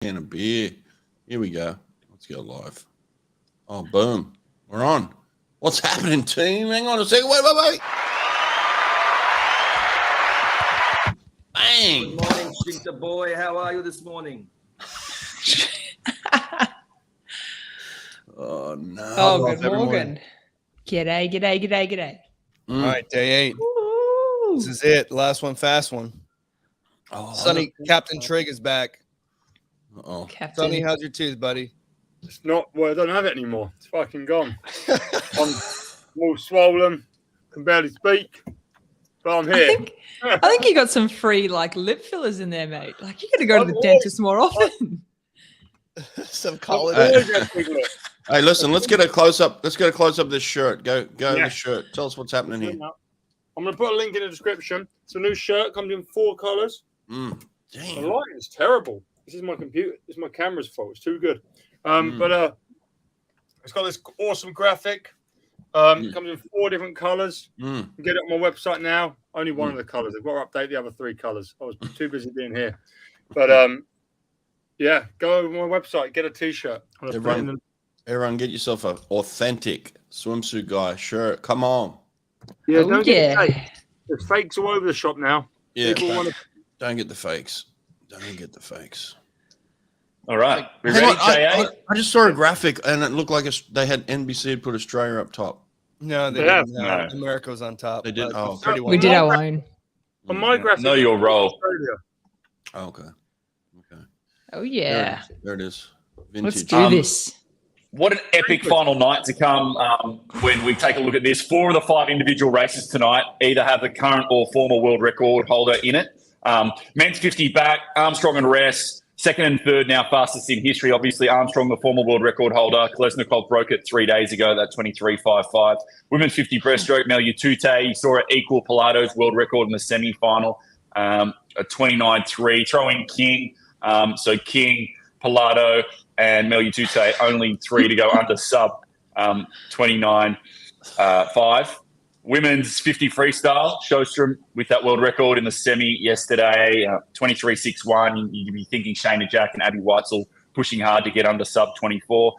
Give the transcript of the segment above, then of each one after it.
can of beer. Here we go. Let's go live. Oh, boom. We're on. What's happening, team? Hang on a second. Wait. Bang. Good morning, Stinker boy. How are you this morning? Oh, no. Oh, good morning. G'day. All right, day 8. Ooh. This is it. Last one, fast one. Oh, Sonny, Captain Trig is back. Oh, Captain. Sonny, how's your tooth, buddy? It's not. Well, I don't have it anymore. It's fucking gone. I'm all swollen. Can barely speak. But I'm here. I think you got some free lip fillers in there, mate. Like you got to go to the dentist more often. Some college. Hey, listen. Let's get a close up. Let's get a close up of this shirt. Go the shirt. Tell us what's happening here. I'm going to put a link in the description. It's a new shirt. Comes in 4 colors. The Damn. lighting is terrible. This is my computer. This is my camera's fault. It's too good. But it's got this awesome graphic. It comes in 4 different colors. You can get it on my website now. Only one of the colors. I've got to update the other 3 colors. I was too busy being here. But yeah, go over my website, get a t-shirt. Everyone, get yourself an authentic swimsuit guy shirt. Come on. Yeah, Oh, don't get the fake. There's fakes all over the shop now. Yeah. People Don't get the fakes. Don't get the fakes. All right. We Hang ready, on, JA? I just saw a graphic and it looked like they had NBC had put Australia up top. No, they Yeah. didn't. No. America was on top. They did? but Oh, pretty well. We did our own. on my graphic. Know your role. Australia. Oh, okay. Oh yeah. There it is. Let's Vintage. do this. What an epic final night to come when we take a look at this. 4 of the 5 individual races tonight either have the current or former world record holder in it. Men's 50 back, Armstrong and Rest, second and third now fastest in history. Obviously, Armstrong, the former world record holder. Kolesnikov broke it 3 days ago, that 23.55. Women's 50 breaststroke, Mel Yatute. You saw it equal Pilatos' world record in the semi-final, a 29.3. Throw in King. So King, Pilato, and Mel Yatute, only 3 to go under sub 29.5. Women's 50 freestyle, Sjoestroem with that world record in the semi yesterday, 23.61. You'd be thinking Shayna Jack and Abby Weitzel pushing hard to get under sub 24.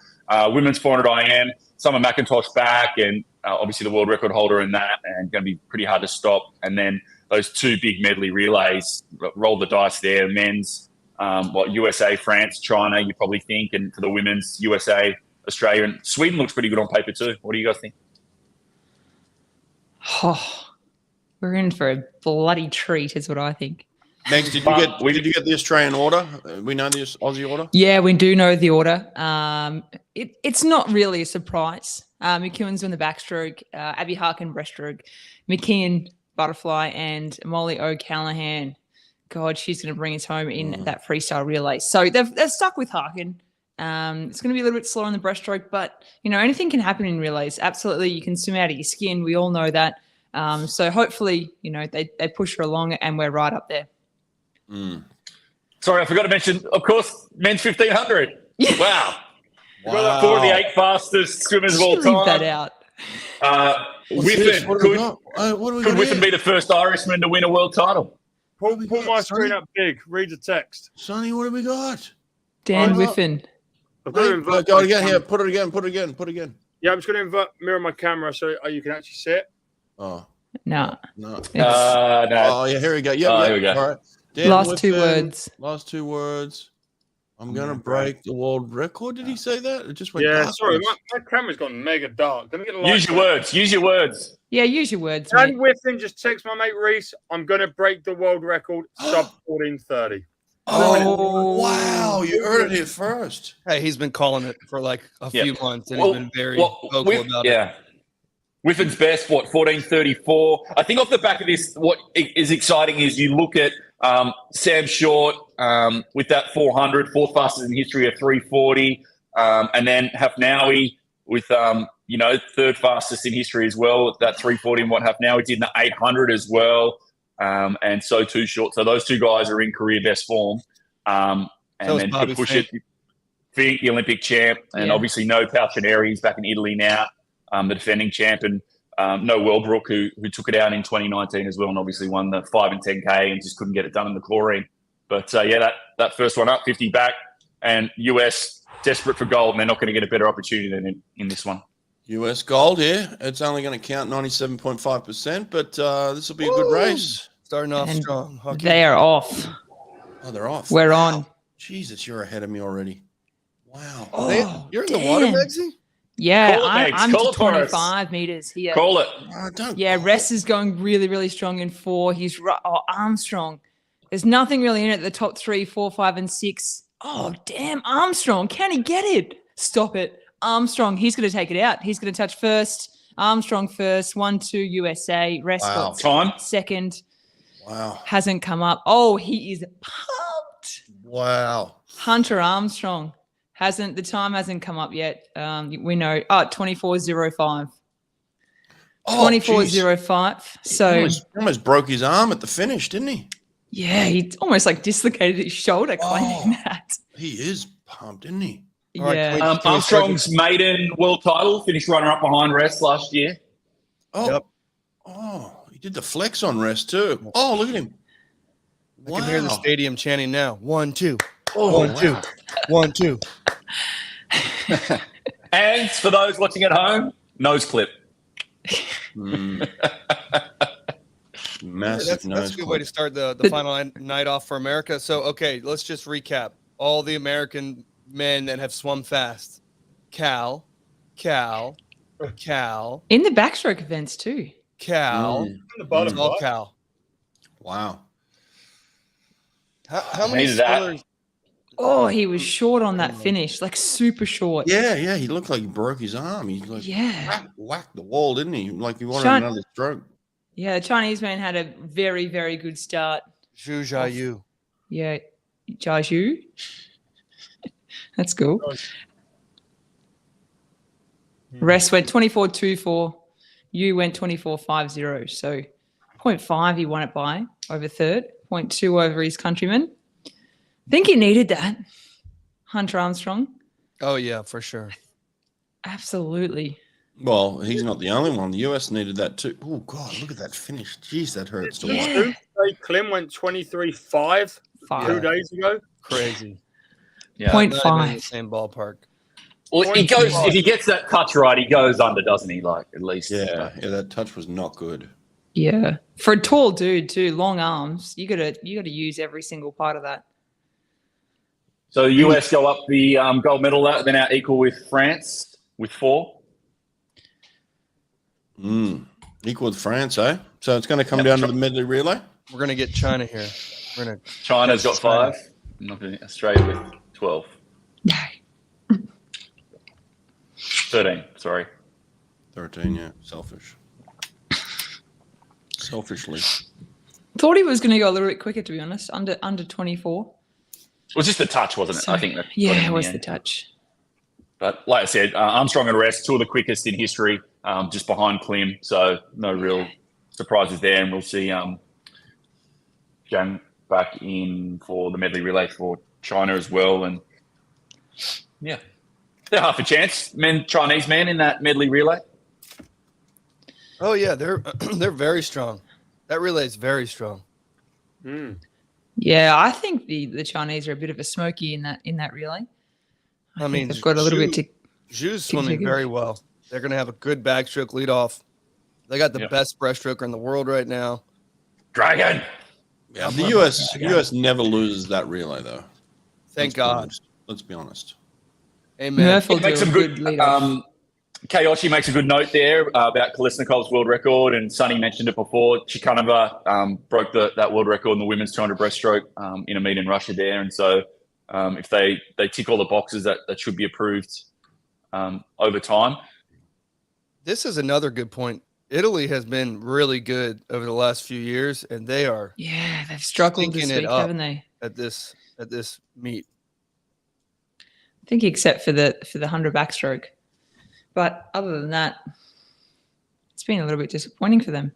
Women's 400 IM, Emma McIntosh back, and obviously the world record holder in that, and going to be pretty hard to stop. And then those 2 big medley relays, roll the dice there. Men's, USA, France, China, you probably think, and for the women's, USA, Australia, and Sweden looks pretty good on paper too. What do you guys think? Oh, we're in for a bloody treat, is what I think. Megs, did you get the Australian order? We know the Aussie order? Yeah, we do know the order. It's not really a surprise. McKeon's on the backstroke, Abby Harkin breaststroke, McKeon butterfly, and Molly O'Callaghan. God, she's going to bring us home in that freestyle relay. So they've stuck with Harkin. It's going to be a little bit slower on the breaststroke, but anything can happen in relays. Absolutely, you can swim out of your skin. We all know that. So hopefully, they push her along, and we're right up there. Sorry, I forgot to mention, of course, men's 1500. Wow. 4 of the 8 fastest swimmers of all time. Leave that out. Whiffen, could Whiffen be the first Irishman to win a world title? Pull my screen up big. Read the text. Sonny, what have we got? Dan Whiffen. Go again here. Put it again. Yeah, I'm just going to mirror my camera so you can actually see it. Oh. No. No. Oh, yeah, here we go. Yeah, here we go. All right. Dan Last Whiffen, 2 words. Last 2 words. I'm going to break the world record. Did he say that? It just went Yeah, sorry. My camera's gone mega dark. Let me get a light. Use your words. Use your words. Yeah, use your words, Dan mate. Whiffen just text my mate Reese. I'm going to break the world record sub 14:30. Oh, wow. You heard it here first. Hey, he's been calling it for a few months, and he's been very vocal about it. Yeah. Whiffen's best, 14:34. I think off the back of this, what is exciting is you look at Sam Short with that 400, 4th fastest in history of 340, and then Hafnaoui with 3rd fastest in history as well, that 340, and what Hafnaoui did in the 800 as well, and so too Short. So those 2 guys are in career best form, and then to push it, Fink, the Olympic champ, and obviously no Palcineri's back in Italy now. The defending champ, and no Wellbrook, who took it out in 2019 as well, and obviously won the 5 and 10K and just couldn't get it done in the chlorine. But that first one up, 50 back, and US desperate for gold, and they're not going to get a better opportunity than in this one. US gold here. It's only going to count 97.5%, but this will be a good race. Starting off And strong. Hockey. They are off. Oh, they're off. We're Wow. on. Jesus, you're ahead of me already. Wow. You're in the water, damn. Megsy? Yeah, Call it, Megs. I'm Call to it for us. 25 meters here. Call it. Don't. Yeah, Ress is going really, really strong in 4. He's Armstrong. There's nothing really in it. The top 3, 4, 5, and 6. Oh, damn, Armstrong. Can he get it? Stop it. Armstrong, he's going to take it out. He's going to touch first. Armstrong first. 1-2 USA. Ress Wow. got Time. second. Wow. Hasn't come up. Oh, he is pumped. Wow. Hunter Armstrong. The time hasn't come up yet. We know. 24:05. Oh, 24:05. So He almost broke his arm at the finish, didn't he? yeah, he almost like dislocated his shoulder claiming that. He is pumped, isn't he? All right, Yeah. can we Armstrong's maiden world title, finished runner-up behind Rest last year. Oh. Yep. Oh, he did the flex on Rest too. Oh, look at him. I can hear the stadium chanting now. 1, 2. Oh, 1, 2. 1, 2. And for those watching at home, nose clip. Massive That's nose a good clip. way to start the final night off for America. So, okay, let's just recap. All the American men that have swum fast. Cal. In the backstroke events too. Cal. Mm. the bottom It's all right. Cal. Wow. How many Needed that. swimmers? Oh, he was short on that finish, like super short. Yeah, he looked like he broke his arm. He like Yeah. whacked the wall, didn't he? Like he wanted Sean- another stroke. Yeah, the Chinese man had a very, very good start. Zhu Jiayu. Yeah, Jiaju. That's cool. Rest went 24.24. You went 24.50. So 0.5 he won it by over third. 0.2 over his countryman. I think he needed that. Hunter Armstrong. Oh, yeah, for sure. Absolutely. Well, he's not the only one. The US needed that too. Oh God, look at that finish. Jeez, that hurts to watch. Yeah. Clem went 23.5 Five. 2 days ago. Crazy. Yeah. Point Not even in the five. same ballpark. Well, he goes if he gets that touch right, he goes under, doesn't he? Like at least. Yeah, that touch was not good. Yeah. For a tall dude too, long arms, you gotta use every single part of that. So the US go up the gold medal. They're now equal with France with 4. Equal with France, eh? So it's going to come down to the medley relay. We're going to get China here. We're going to. China's got 5. Australia with 12. 13. Sorry. 13, yeah. Selfish. Selfishly. Thought he was gonna go a little bit quicker, to be honest. Under 24. It was just a touch, wasn't it? So, I think that. yeah, it was the touch. But like I said, Armstrong and Rest, 2 of the quickest in history, just behind Klim. So no real surprises there. And we'll see Jan back in for the medley relay for China as well. And yeah, they're half a chance. Chinese men in that medley relay. Oh, yeah, they're very strong. That relay is very strong. Yeah, I think the Chinese are a bit of a smoky in that relay. I mean, they've got a little bit to. Zhu's swimming very well. They're going to have a good backstroke lead off. They got the best breaststroker in the world right now. Dragon. Yeah, the US never loses that relay though. Thank God. Let's be honest. Amen. Murph will Makes do some a good. good lead off. Kayoshi makes a good note there about Kolesnikov's world record, and Sonny mentioned it before. Chikanova broke that world record in the women's 200 breaststroke in a meet in Russia there, and so if they tick all the boxes, that should be approved over time. This is another good point. Italy has been really good over the last few years, and they are Yeah, they've struggled this stinking it week, up haven't they? at this meet. I think except for the 100 backstroke. But other than that, it's been a little bit disappointing for them.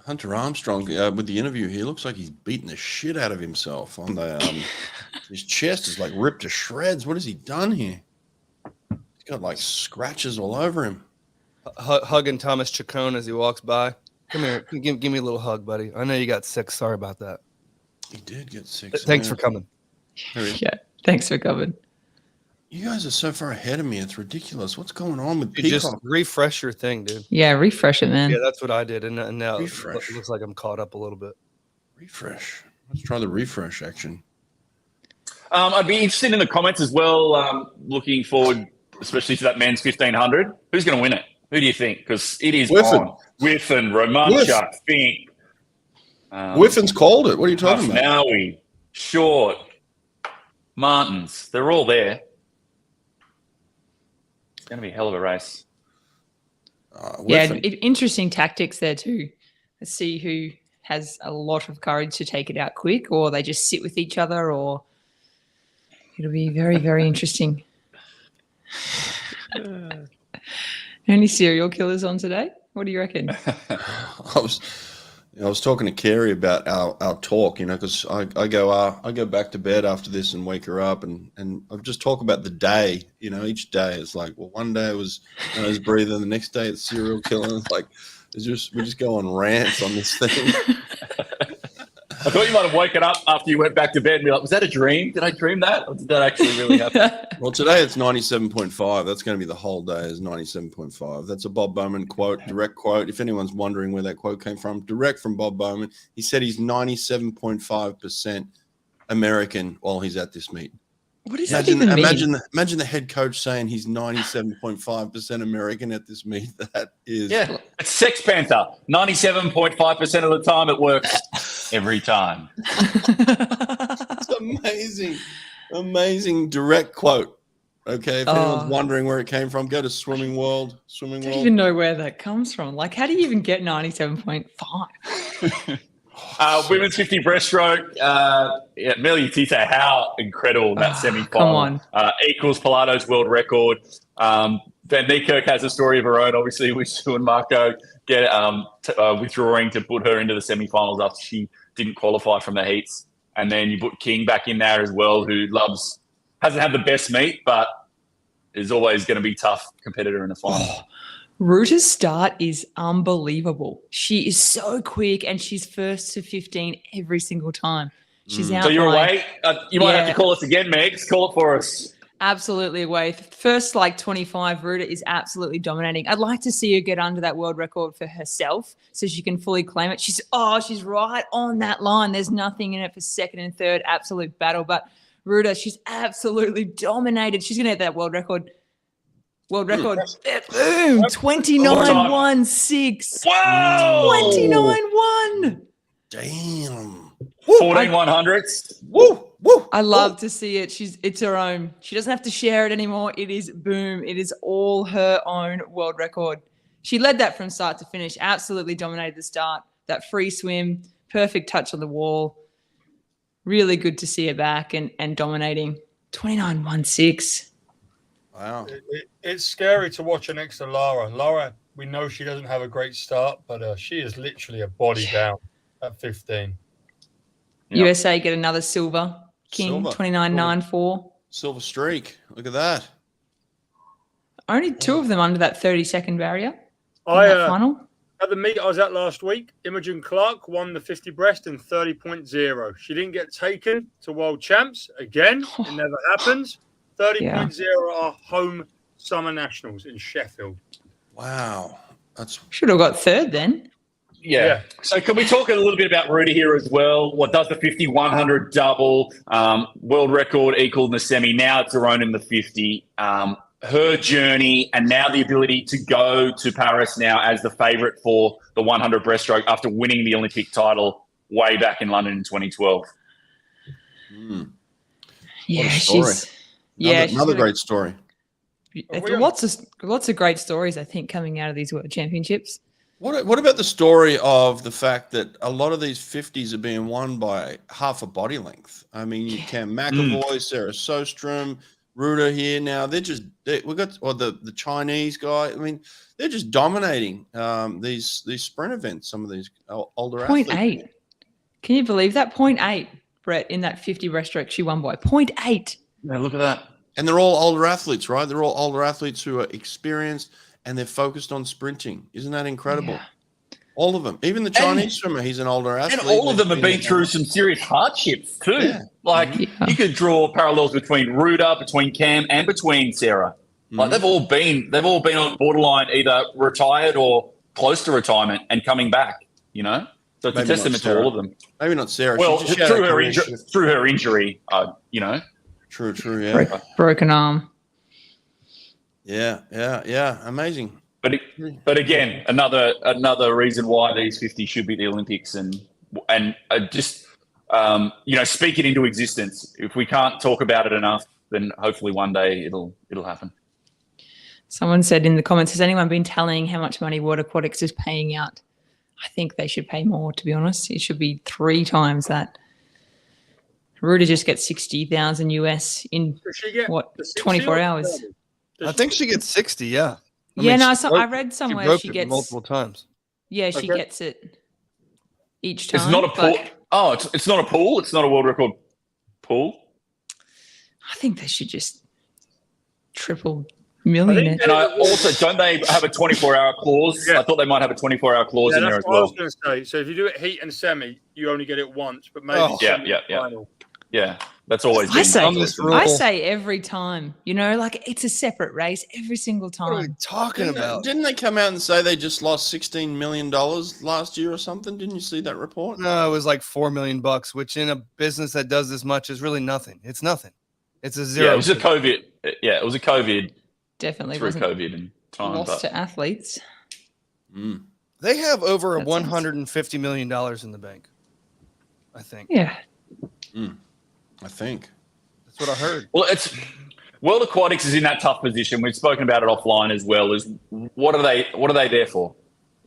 Hunter Armstrong, with the interview, he looks like he's beating the shit out of himself on the his chest is like ripped to shreds. What has he done here? He's got like scratches all over him. Hugging Thomas Chacon as he walks by. Come here, give me a little hug, buddy. I know you got sick. Sorry about that. He did get sick. Thanks for coming. There he is. Yeah, thanks for coming. You guys are so far ahead of me. It's ridiculous. What's going on with You just Peacock? refresh your thing, dude. Yeah, refresh it, man. Yeah, that's what I did, and now Refresh. it looks like I'm caught up a little bit. Refresh. Let's try the refresh action. I'd be interested in the comments as well. Looking forward, especially to that men's 1500. Who's going to win it? Who do you think? Because it is Whiffen. on. Whiffen, Romanchuk, Fink. Whiffin's called it. What are you talking about? Hafnaoui, Short, Martins. They're all there. It's going to be a hell of a race. Yeah, Whiffen. interesting tactics there too. Let's see who has a lot of courage to take it out quick, or they just sit with each other, or it'll be very, very interesting. Any serial killers on today? What do you reckon? I was talking to Carrie about our talk, because I go back to bed after this and wake her up, and I just talk about the day. Each day it's like, well, one day it was nose breathing, the next day it's serial killing. It's like we just go on rants on this thing. I thought you might have woken up after you went back to bed and be like, was that a dream? Did I dream that? Or did that actually really happen? Well, today it's 97.5. That's going to be the whole day is 97.5. That's a Bob Bowman quote, direct quote. If anyone's wondering where that quote came from, direct from Bob Bowman. He said he's 97.5% American while he's at this meet. What does that even mean? Imagine the head coach saying he's 97.5% American at this meet. That is... Yeah, it's Sex Panther. 97.5% of the time it works every time. It's amazing direct quote. Okay, if anyone's wondering where it came from, go to Swimming World. I don't even know where that comes from. Like, how do you even get 97.5? Women's 50 breaststroke. Melly Tita, how incredible that semi-final. Come on. Equals Pilato's world record. Van Niekerk has a story of her own, obviously, with Sue and Marco withdrawing to put her into the semi-finals after she didn't qualify from the heats. And then you put King back in there as well, who hasn't had the best meet, but is always going to be a tough competitor in the final. Ruta's start is unbelievable. She is so quick, and she's first to 15 every single time. She's out. So you're away? You might have to call us again, Megs. Call it for us. Absolutely away. First, 25, Ruta is absolutely dominating. I'd like to see her get under that world record for herself so she can fully claim it. She's right on that line. There's nothing in it for second and third. Absolute battle. But Ruta, she's absolutely dominated. She's going to hit that world record. Boom, 29.16. Wow. 29.1. Damn. 14/100ths. Woo. I love to see it. It's her own. She doesn't have to share it anymore. It is boom. It is all her own world record. She led that from start to finish. Absolutely dominated the start. That free swim, perfect touch on the wall. Really good to see her back and dominating. 29.16. Wow. It's scary to watch her next to Lara. Lara, we know she doesn't have a great start, but she is literally a body down at 15. Yep. USA get another silver. King, 29.94. Silver streak. Look at that. Only two of them under that 30-second barrier in that final. At the meet I was at last week, Imogen Clark won the 50 breast in 30.0. She didn't get taken to world champs. Again, it never happens. 30.0 are home summer nationals in Sheffield. Wow. Should have got third then. Yeah. So can we talk a little bit about Ruta here as well? What does the 50-100 double? World record equal in the semi. Now it's her own in the 50. Her journey and now the ability to go to Paris now as the favourite for the 100 breaststroke after winning the Olympic title way back in London in 2012. Yeah, she's another great story. Lots of great stories, I think, coming out of these World Championships. What about the story of the fact that a lot of these 50s are being won by half a body length? I mean, you can McAvoy, Sarah Sjoestroem, Ruta here now. We got the Chinese guy. I mean, they're just dominating these sprint events. Some of these older athletes. 0.8. Can you believe that? 0.8, Brett, in that 50 breaststroke she won by 0.8. Yeah, look at that. And they're all older athletes, right? They're all older athletes who are experienced and they're focused on sprinting. Isn't that incredible? Yeah. All of them. Even the Chinese swimmer, he's an older athlete. And all of them have been through some serious hardships too. Yeah. You could draw parallels between Ruda, between Cam, and between Sarah. Like they've all been on borderline either retired or close to retirement and coming back. You know, so it's Maybe a testament to all of them. Maybe not Sarah. Well, She just had through a her career injury, shift. through her injury, you know. True, yeah. Broken arm. Yeah. Amazing. But again, another reason why these 50 should be the Olympics, and just speak it into existence. If we can't talk about it enough, then hopefully one day it'll happen. Someone said in the comments, has anyone been telling how much money World Aquatics is paying out? I think they should pay more, to be honest. It should be 3 times that. Ruda just gets 60,000 US in what, 24 hours? I think she gets 60. Yeah. I read somewhere she gets multiple times. Yeah, she gets it each time. It's not a pool. It's not a pool. It's not a world record pool. I think they should just triple million it. And I also, don't they have a 24-hour clause? Yeah. I thought they might have a 24-hour clause in there as that's what I was well. going to say. So if you do it heat and semi, you only get it once, but maybe final. Yeah, that's always been. I say every time, like it's a separate race every single time. What are we talking about? Didn't they come out and say they just lost $16 million last year or something? Didn't you see that report? No, it was like $4 million, which in a business that does this much is really nothing. It's nothing. It's a zero. Yeah, it was a COVID. Yeah, it was a COVID. Definitely through wasn't COVID and time. lost to athletes. They have over $150 million in the bank, I think. Yeah. I think. That's what I heard. Well, World Aquatics is in that tough position. We've spoken about it offline as well. Is what are they there for?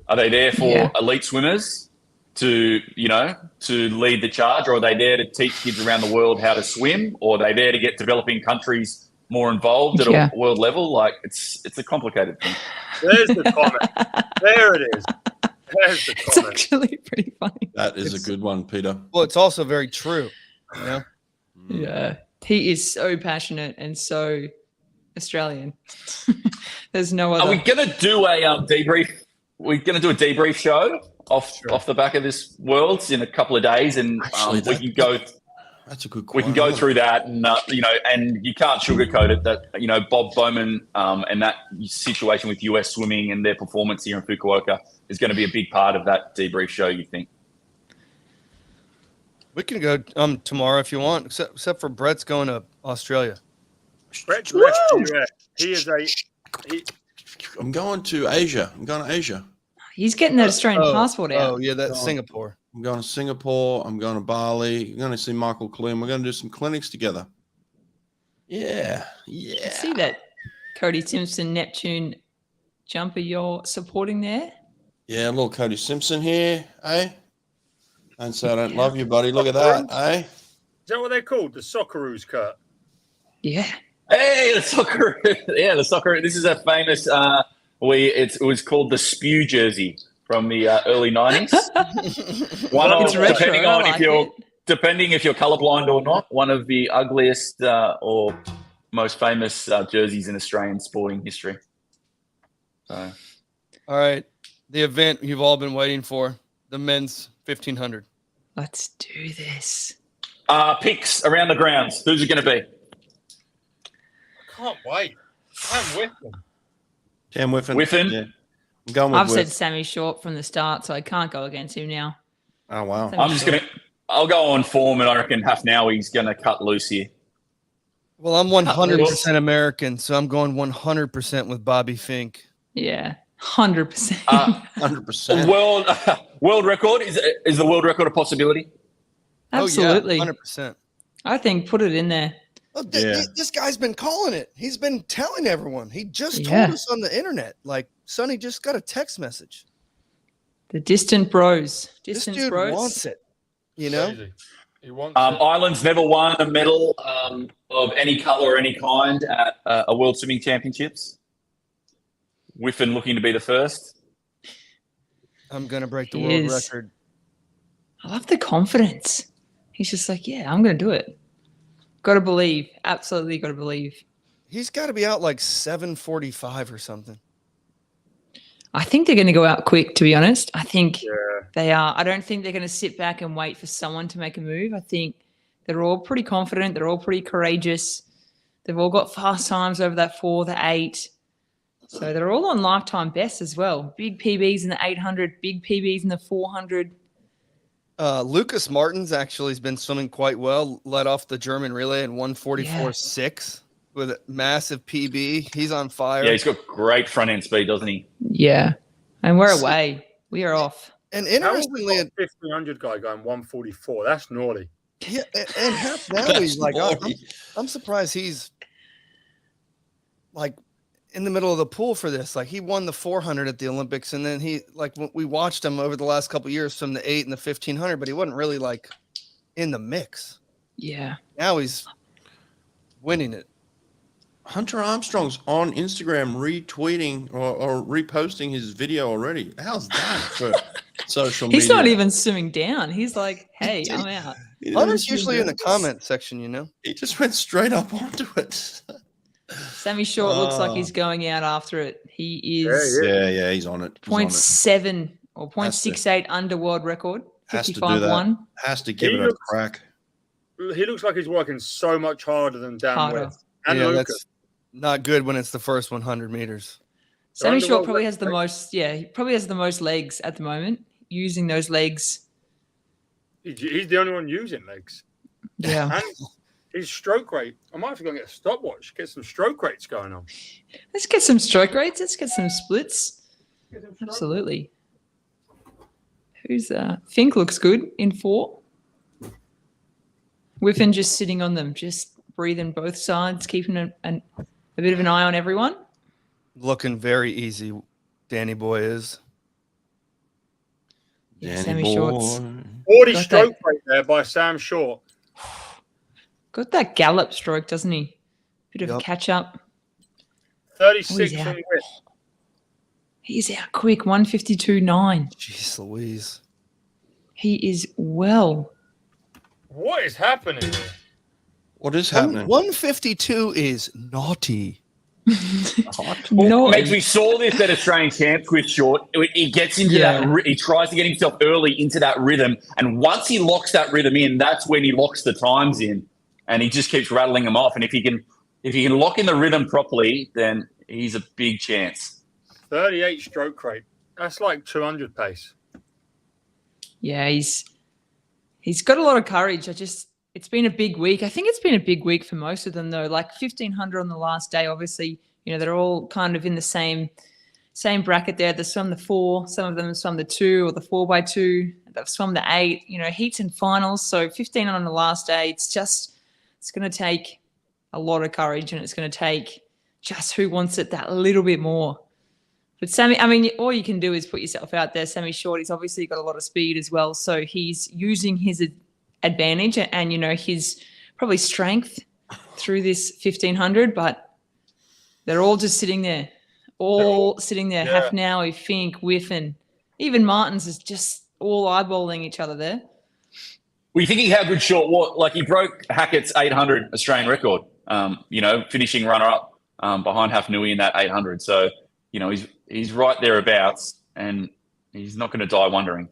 Are they there for elite swimmers to lead the charge, or are they there to teach kids around the world how to swim, or are they there to get developing countries more involved at a world level? Like it's a complicated thing. There's the comment. There it is. There's the comment. It's actually pretty funny. That is a good one, Peter. Well, it's also very true. Yeah. He is so passionate and so Australian. There's no other. Are we going to do a debrief? We're going to do a debrief show off the back of this Worlds in a couple of days, and we can go. That's a good question. We can go through that, and and you can't sugarcoat it. That Bob Bowman and that situation with US swimming and their performance here in Fukuoka is going to be a big part of that debrief show. You think? We can go tomorrow if you want, except for Brett's going to Australia. Brett's I'm going to Asia. He's getting that Australian passport out. Oh, yeah, that's Singapore. I'm going to Singapore. I'm going to Bali. I'm going to see Michael Klim. We're going to do some clinics together. Yeah. See that Cody Simpson Neptune jumper you're supporting there? Yeah, a little Cody Simpson here, eh? And so I don't love you, buddy. Look at that, eh? Is that what they're called? The Socceroos, Kurt? Yeah. Hey, the soccer. Yeah, the soccer. This is a famous. It was called the Spew jersey from the early 90s. Depending if you're colorblind or not, one of the ugliest or most famous jerseys in Australian sporting history. So, all right, the event you've all been waiting for, the men's 1500. Let's do this. Picks around the grounds. Who's it going to be? I can't wait. Cam Whiffen. Yeah. I'm going with I've said Sammy Short from the start, so I can't go against him now. Oh, wow. I'll go on form, and I reckon Hafnaoui's going to cut loose here. Well, I'm 100% American, so I'm going 100% with Bobby Fink. Yeah, 100%. 100%. World record? Is the world record a possibility? Absolutely. Oh, yeah, 100%. I think put it in there. Oh, this guy's been calling it. He's been telling everyone. He just told us on the internet. Like, Sonny just got a text message. The distant bros. This dude wants it. He wants it. Ireland's never won a medal of any color or any kind at a World Swimming Championships. Whiffen looking to be the first. I'm going to break the world record. I love the confidence. He's just like, yeah, I'm going to do it. Got to believe. Absolutely got to believe. He's got to be out like 7:45 or something. I think they're going to go out quick, to be honest. I think they are. I don't think they're going to sit back and wait for someone to make a move. I think They're all pretty confident. They're all pretty courageous. They've all got fast times over that 4, the 8. So they're all on lifetime bests as well. Big PBs in the 800, big PBs in the 400. Lucas Martins actually has been swimming quite well. Led off the German relay in 1:44.6 with a massive PB. He's on fire. Yeah, he's got great front end speed, doesn't he? Yeah. And we're away. We are off. And How is interestingly, the 1500 guy going 144? That's naughty. yeah, and Hafnaoui, like I'm surprised he's like in the middle of the pool for this. Like he won the 400 at the Olympics, and then he we watched him over the last couple of years from the 8 and the 1500, but he wasn't really like in the mix. Yeah. Now he's winning it. Hunter Armstrong's on Instagram retweeting or reposting his video already. How's that for social media? He's not even swimming down. He's like, hey, I'm out. He didn't Hunter's even usually do in the that. comment section, you know. He just went straight up onto it. Sammy Short looks like he's going out after it. He is Yeah, he's on it. He's on it. 0.7 or 0.68 under world record. Has to do that. 55-1. Has to give He it a looks- crack. He looks like he's working so much harder than Dan Harder. West. And Yeah, Lucas. that's not good when it's the first 100 meters. Sammy under Short world probably has the record. most, he probably has the most legs at the moment, using those legs. He's the only one using legs. Yeah. And his stroke rate. I might have to go and get a stopwatch, get some stroke rates going on. Let's get some stroke rates. Let's get some splits. Absolutely. Who's Fink looks good in 4. Whiffen just sitting on them, just breathing both sides, keeping a bit of an eye on everyone. Looking very easy, Danny Boy is. Yeah, Danny Sammy boy. Short's 40 Got stroke rate there by Sam Short. got that gallop stroke, doesn't he? Bit of Yup. catch up. 36 Oh, he's from out. width. He's out quick, 152.9. Jeez Louise. He is well. What is happening? What is happening? 152 is naughty. No, Megs, we saw this at Australian Champs with Short. He gets into he tries to get himself early into that rhythm. And once he locks that rhythm in, that's when he locks the times in. And he just keeps rattling them off. And if he can lock in the rhythm properly, then he's a big chance. 38 stroke rate. That's like 200 pace. yeah, he's got a lot of courage. It's been a big week. I think it's been a big week for most of them though. Like 1500 on the last day. Obviously, they're all kind of in the same bracket there. They swum the 4. Some of them have swum the 2 or the 4x2. They've swum the 8. Heats and finals. So 15 on the last day. It's going to take a lot of courage, and it's going to take just who wants it that little bit more. But Sammy, I mean, all you can do is put yourself out there. Sammy Short, he's obviously got a lot of speed as well. So he's using his advantage and, his probably strength through this 1500, but they're all just sitting there. Sitting there. Yeah. Hafnaoui, Fink, Whiffen. Even Martins is just all eyeballing each other there. Were you thinking how good Short was? Like he broke Hackett's 800 Australian record, finishing runner-up behind Hafnaoui in that 800. So, he's right thereabouts, and he's not going to die wondering.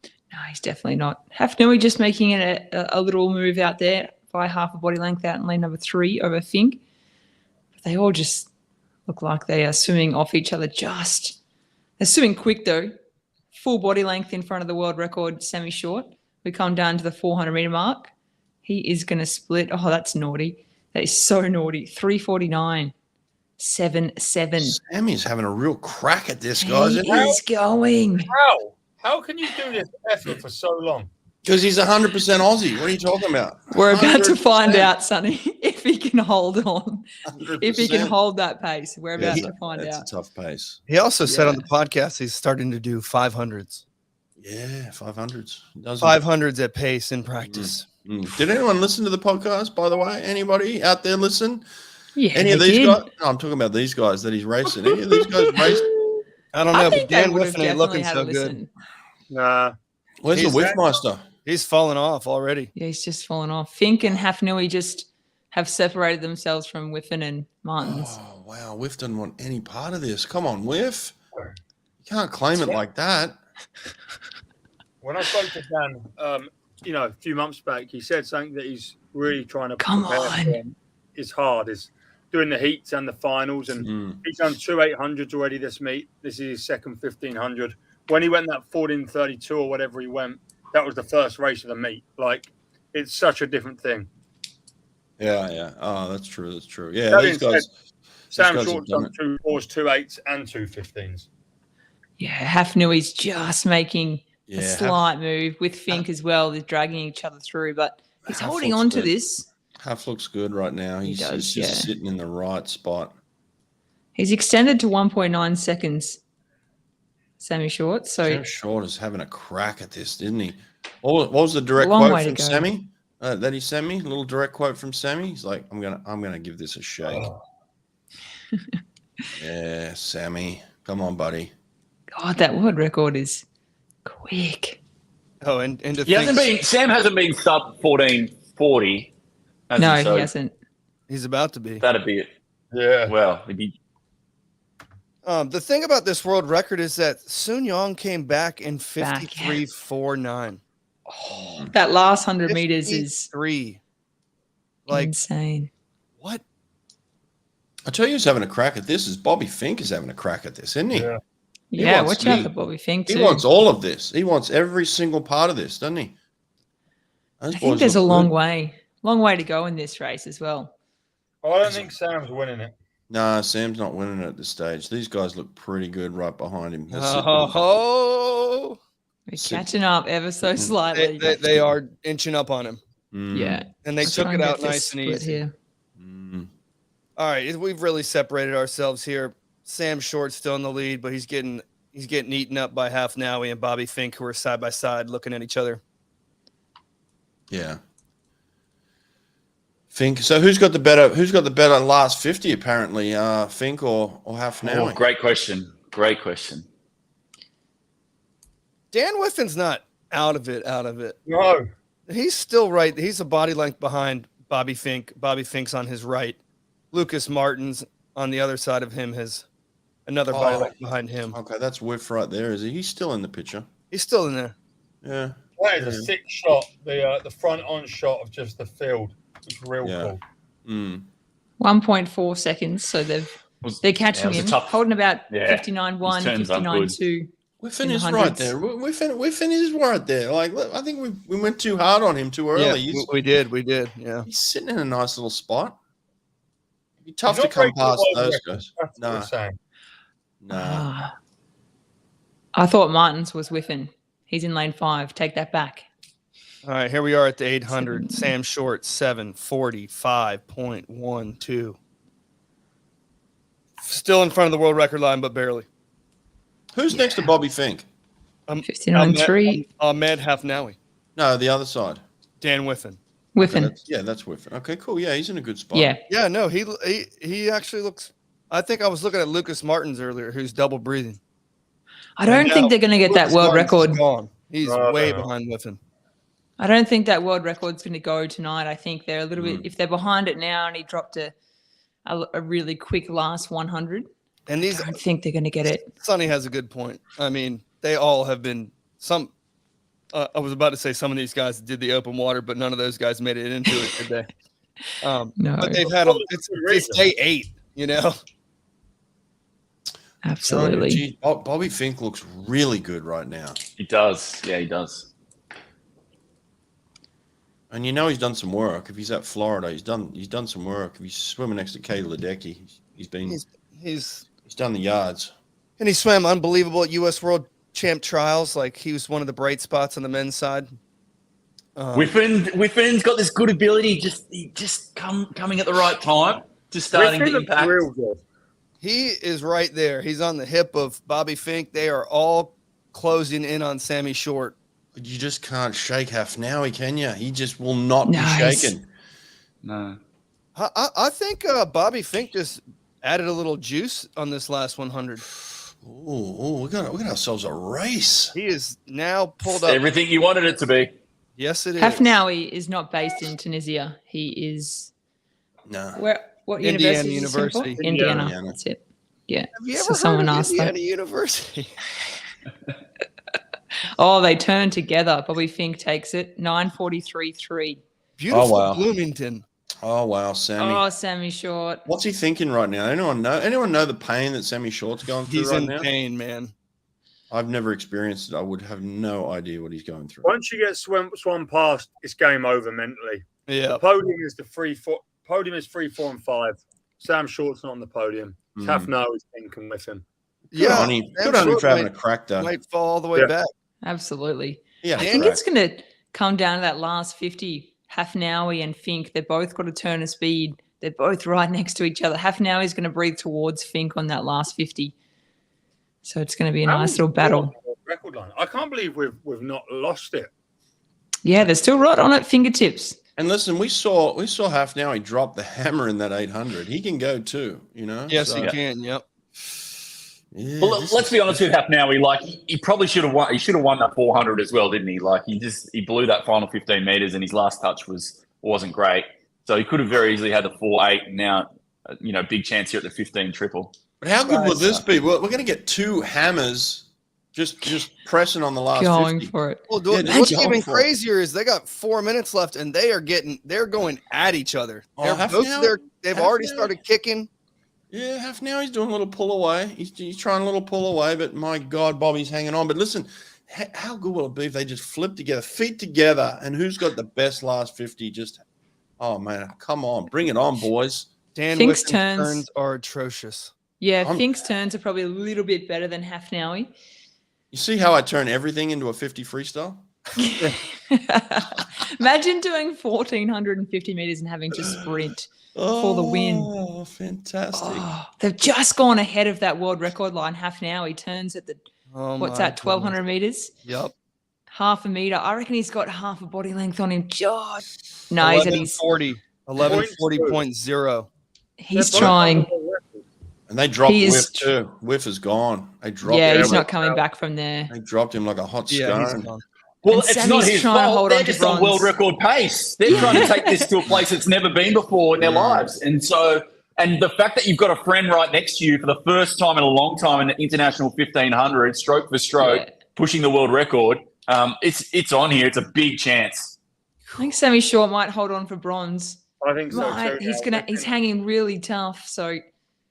No, he's definitely not. Hafnaoui just making it a little move out there by half a body length out in lane number 3 over Fink. But they all just look like they are swimming off each other. They're swimming quick though. Full body length in front of the world record, Sammy Short. We come down to the 400-meter mark. He is going to split. Oh, that's naughty. That is so naughty. 349. 7-7. Sammy's having a real crack at this, guys. He is going. How? How can you do this effort for so long? Because he's 100% Aussie. What are you talking about? We're about to 100%. find out, Sonny, if he can hold on. 100%. If he can hold that pace. We're about to find That's out. a tough pace. He also said on the podcast he's starting to do 500s. Yeah, 500s. 500s at pace in practice. Did anyone listen to the podcast, by the way? Anybody out there listen? Yeah, Any of they these did. guys? No, I'm talking about these guys that he's racing. Any of these guys racing? I don't I know, think but Dan they would have Whiffen ain't definitely looking had so a good. listen. Nah. Where's the He's- Whiffmeister? He's fallen off already. Yeah, he's just fallen off. Fink and Hafnaoui just have separated themselves from Whiffen and Martins. Oh, wow. Whiff doesn't want any part of this. Come on, Whiff. You can't claim it like that. When I spoke to Dan, a few months back, he said something that he's really trying to Come prepare on. for is hard, is doing the heats and the finals. And he's done 2 800s already this meet. This is his second 1500. When he went that 14:32 or whatever he went, that was the first race of the meet. Like, it's such a different thing. Yeah. Oh, that's true. That's true. Yeah, That these being guys. Sam guys Short's have done done 2 4s, 2 8s, and 2 15s. Yeah, Hafnaoui's just making Yeah, a slight move with Fink as well. They're dragging each other through, but he's Haf holding looks on to good. this. Haf looks good right now. He He's does, just yeah. sitting in the right spot. He's extended to 1.9 seconds, Sammy Short. So Sam Short is having a crack at this, didn't he? What was the direct Long quote way to from go. Sammy that he sent me? A little direct quote from Sammy. He's like, "I'm gonna give this a shake." Yeah, Sammy, come on, buddy. God, that world record is quick. Oh, and to Sam hasn't been sub 14:40. No, he hasn't. he's about to be. That'd be it. Yeah. Well, it'd be The thing about this world record is that Sun Yang came back in 53.49. That last 100 meters is 3. Like, insane. what? I tell you, who's having a crack at this is Bobby Fink is having a crack at this, isn't he? Yeah. Yeah, wants watch out me. for Bobby Fink He too. wants all of this. He wants every single part of this, doesn't he? Those I think boys there's a look long good. way to go in this race as well. I don't think Sam's winning it. Nah, Sam's not winning it at this stage. These guys look pretty good right behind him. Oh, We're catching up ever so slightly. they are inching up on him. Yeah. And they Let's took try it and out get this nice and split easy. here. All right, we've really separated ourselves here. Sam Short's still in the lead, but he's getting eaten up by Hafnaoui and Bobby Fink, who are side by side looking at each other. Yeah. Fink. So who's got the better last 50 apparently? Fink or Hafnaoui? great question. Great question. Dan Whiffin's not out of it. No. He's still right. He's a body length behind Bobby Fink. Bobby Fink's on his right. Lucas Martin's on the other side of him, has another body length behind him. Okay, that's Whiff right there. Is he? He's still in the picture. He's still in there. Yeah. That is a sick shot. The front on shot of just the field. It's real cool. 1.4 seconds. So they're catching him, Yeah. holding about 59.1, His turns aren't 59.2. Whiffen is right there. Whiffen is right there. Like, I think we went too hard on him too early. Yeah, we did. Yeah. He's sitting in a nice little spot. It'd be tough He's to not come very past good those over guys. That's what Nah, we're saying. nah. I thought Martins was whiffing. He's in lane 5. Take that back. All right, here we are at the 800. Sam Short, 7:45.12. Still in front of the world record line, but barely. Who's next to Bobby Fink? 59.3. Ahmed Hafnaoui. No, the other side. Dan Whiffen. Whiffing. That's Whiffen. Okay, cool. Yeah, he's in a good spot. Yeah. Yeah, no, he actually looks. I think I was looking at Lucas Martins earlier, who's double breathing. I don't think they're going to get that world record. Gone. He's way behind Whiffen. I don't think that world record's going to go tonight. I think they're a little bit, if they're behind it now and he dropped a really quick last 100, And I don't think they're going to get it. Sonny has a good point. I mean, they all have been some. I was about to say some of these guys did the open water, but none of those guys made it into it today. No. But they've had it's day 8, you know. Absolutely. Gee, Bobby Fink looks really good right now. He does. Yeah, he does. And you know he's done some work. If he's at Florida, he's done some work. If he's swimming next to Ledecky, he's done the yards. And he swam unbelievable at U.S. World Champ Trials. Like, he was one of the bright spots on the men's side. Whiffen's got this good ability, just coming at the right time, just starting to impact. Real good. He is right there. He's on the hip of Bobby Fink. They are all closing in on Sammy Short. But you just can't shake Hafnaoui, can you? He just will not be shaken. No. I think Bobby Fink just added a little juice on this last 100. Oh, we got ourselves a race. He is now pulled up. Everything you wanted it to be. Yes, it is. Hafnaoui is not based in Tunisia. He is what Indiana university? University. Indiana. That's it. Yeah. Have you So ever someone heard of asked Indiana that. University? Oh, they turn together. Bobby Fink takes it. 9:43.3. Beautiful wow. Bloomington. Oh wow, Sammy. Oh, Sammy Short. What's he thinking right now? Anyone know the pain that Sammy Short's going through He's right in now? pain, man. I've never experienced it. I would have no idea what he's going through. Once you get swum past, it's game over mentally. Yeah. The podium is the 3, 4. Podium is 3, 4, and 5. Sam Short's not on the podium. Hafnaoui is thinking with him. Good on him. Good on him for having a crack though. Might fall all the way back. Absolutely. Yeah, I think it's going to come down to that last 50. Hafnaoui and Fink, they've both got a turn of speed. They're both right next to each other. Hafnaoui is going to breathe towards Fink on that last 50. So it's going to be a nice little battle. Record line. I can't believe we've not lost it. Yeah, they're still right on it, fingertips. And listen, we saw Hafnaoui drop the hammer in that 800. He can go too, you know. Yes, he can. Yep. Yeah, Well, let's be honest with Hafnaoui. Like he probably should have won. He should have won that 400 as well, didn't he? Like he blew that final 15 meters, and his last touch wasn't great. So he could have very easily had the 4.8. And now, big chance here at the 15 triple. But how good will this be? We're going to get 2 hammers just pressing on the last Going 50. for it. Well, Yeah, what's going even for it. crazier is they got 4 minutes left, and they're going at each other. Oh, They've already started kicking. Yeah, Hafnaoui doing a little pull away. He's trying a little pull away, but my God, Bobby's hanging on. But listen, how good will it be if they just flip together, feet together, and who's got the best last 50? Oh man, come on, bring it on, boys. Dan Fink's Whitman's turns. turns are atrocious. Yeah, Fink's turns are probably a little bit better than Hafnaoui. You see how I turn everything into a 50 freestyle? Imagine doing 1,450 meters and having to sprint for the win. Oh, fantastic. Oh, they've just gone ahead of that world record line. Hafnaoui turns at the, what's that, 1,200 meters? Yep. Half a meter. I reckon he's got half a body length on him. No, he's at his 1140.0. He's trying. And they dropped He is Whiff too. Whiff is gone. They dropped Yeah, him. he's not coming back from there. They dropped him like a hot Yeah, he's scone. gone. Well, And it's Sammy's not his trying to fault. hold They're on to just on bronze. world record pace. They're trying to take this to a place it's never been before in their lives. And the fact that you've got a friend right next to you for the first time in a long time in the international 1500, stroke for stroke, pushing the world record, it's on here. It's a big chance. I think Sammy Short might hold on for bronze. I think so too. He's hanging really tough. So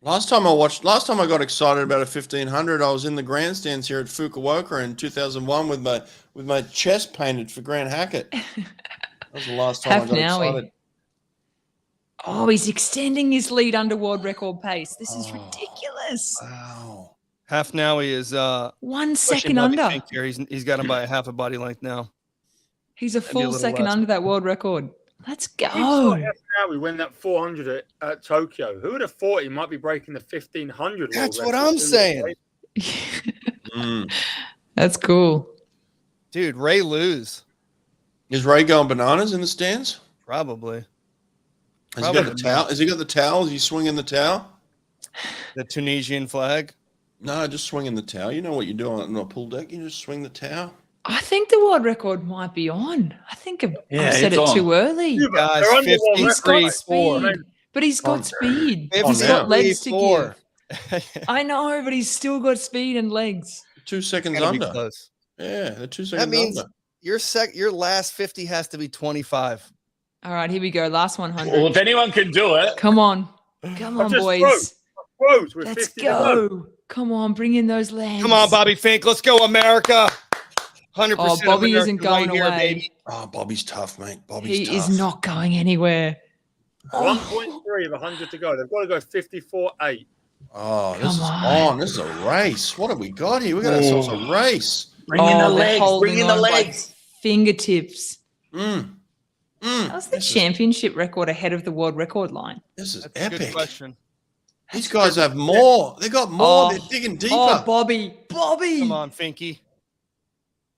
Last time I got excited about a 1500, I was in the grandstands here at Fukuoka in 2001 with my chest painted for Grant Hackett. That was the last time I got excited. Oh, he's extending his lead under world record pace. This is ridiculous. Wow. Hafnaoui is 1 pushing second Bobby under. Fink here. He's got him by a half a body length now. He's a Maybe a full little second less. under that world record. Let's go. Now we win that 400 at Tokyo. Who would have thought he might be breaking the 1500? That's world what record? I'm saying. That's cool. Dude, Ray lose. Is Ray going bananas in the stands? Probably. Has he got the towel? Has he got the towel? Is he swinging the towel? The Tunisian flag. No, just swinging the towel. You know what you do on a pool deck? You just swing the towel. I think the world record might be on. I think I said it's it on. too early. Guys, They're under world He's got 53-4. speed. But he's got speed. On He's now. got legs to 54. give. I know, but he's still got speed and legs. 2 seconds Gotta be under. close. Yeah, they're 2 seconds That means under. your last 50 has to be 25. All right, here we go. Last 100. Well, if anyone can do it, Come on. Come on, just boys. Quote with Let's 50 to go. go. Come on, bring in those legs. Come on, Bobby Fink. Let's go, America. 100% Oh, Bobby America isn't going right here, away. baby. Oh, Bobby's tough, mate. Bobby's He tough. is not going anywhere. 1.3 of 100 to go. They've got to go 54.8. Oh, this Come is on. on. This is a race. What have we got here? We got ourselves a race. bring in the they're legs. holding Bring in the on by legs. Fingertips. Mm. That was the championship record ahead of the world record line. This is That's a good epic. question. These guys have more. They got more. Oh. They're digging deeper. Oh, Bobby. Bobby. Come on, Finky.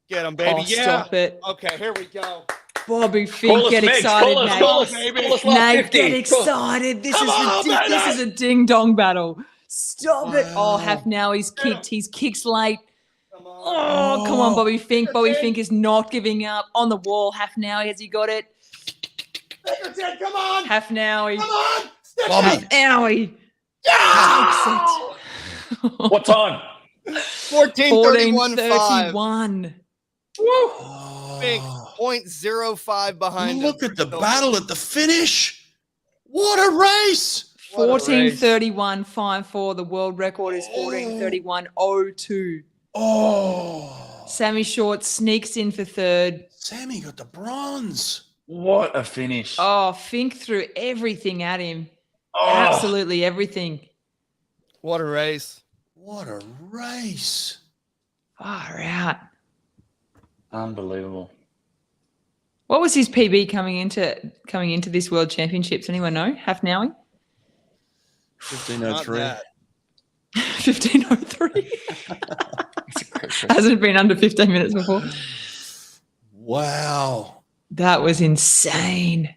Get him, baby. Oh, Yeah. stop it. Okay, here we go. Bobby Call Fink, us, get Megs. excited, Call us, Nate. call us, baby. call us last Nate, 50. get excited. This is a ding dong battle. Stop it. Oh, Hafnaoui's kicked. He's kicks late. Come on. Oh, come on, Bobby Fink. Bobby Fink is not giving up. On the wall, Hafnaoui, has he got it? Come on. Hafnaoui. Come on. Stick Bobby. it. Hafnaoui. What time? 14:31.5. 14:31. Fink, 0.05 behind Look him. at the battle at the finish. What a race. 14:31.54. The world record is 14:31.02. Oh. Sammy Short sneaks in for third. Sammy got the bronze. What a finish. Oh, Fink threw everything at him. Oh. Absolutely everything. What a race. What a race. Far out. Unbelievable. What was his PB coming into this World Championships? Anyone know? Hafnaoui? 1503. 15:03. Hasn't been under 15 minutes before. Wow. That was insane.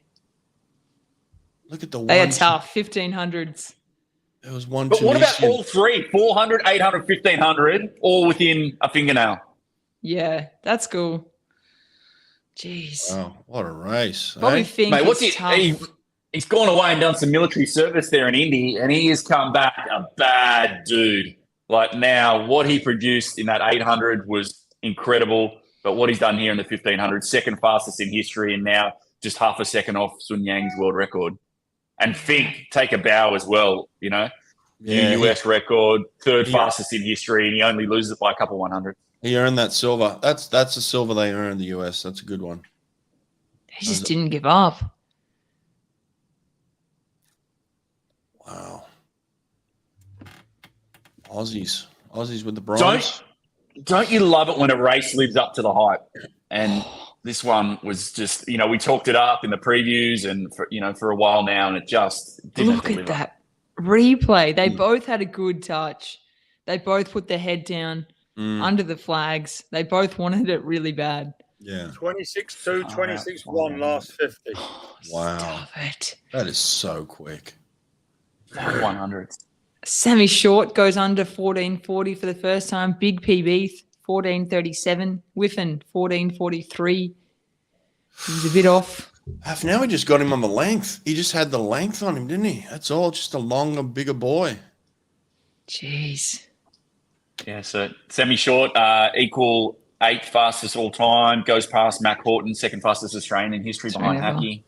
Look at the They one. are tough. 1500s. There was one. But what about Tunisian. all three? 400, 800, 1500, all within a fingernail. Yeah, that's cool. Jeez. Wow, what a race. Bobby Eh? Fink Mate, what's is he? tough. He's gone away and done some military service there in Indy, and he has come back a bad dude. Like now, what he produced in that 800 was incredible, but what he's done here in the 1500, second fastest in history, and now just half a second off Sun Yang's world record. And Fink take a bow as well, you know. Yeah, New US record, third Yeah. fastest in history, and he only loses it by a couple 100. he earned that silver. That's the silver they earned in the US. That's a good one. He just didn't give up. Wow. Aussies with the bronze. Don't you love it when a race lives up to the hype? And this one was just, you know, we talked it up in the previews and for a while now, and it just didn't Look deliver. at that replay. They both had a good touch. They both put their head down under the flags. They both wanted it really bad. Yeah. 26-2, 26-1 last 50. Wow. Stop it. That is so quick. 100. Sammy Short goes under 14:40 for the first time. Big PB, 14:37. Whiffen, 14:43. He was a bit off. Now he just got him on the length. He just had the length on him, didn't he? That's all. Just a longer, bigger boy. Jeez. Yeah, so Sammy Short, equal 8th fastest all time, goes past Mac Horton, second fastest Australian in history behind Australian ever. Hackey.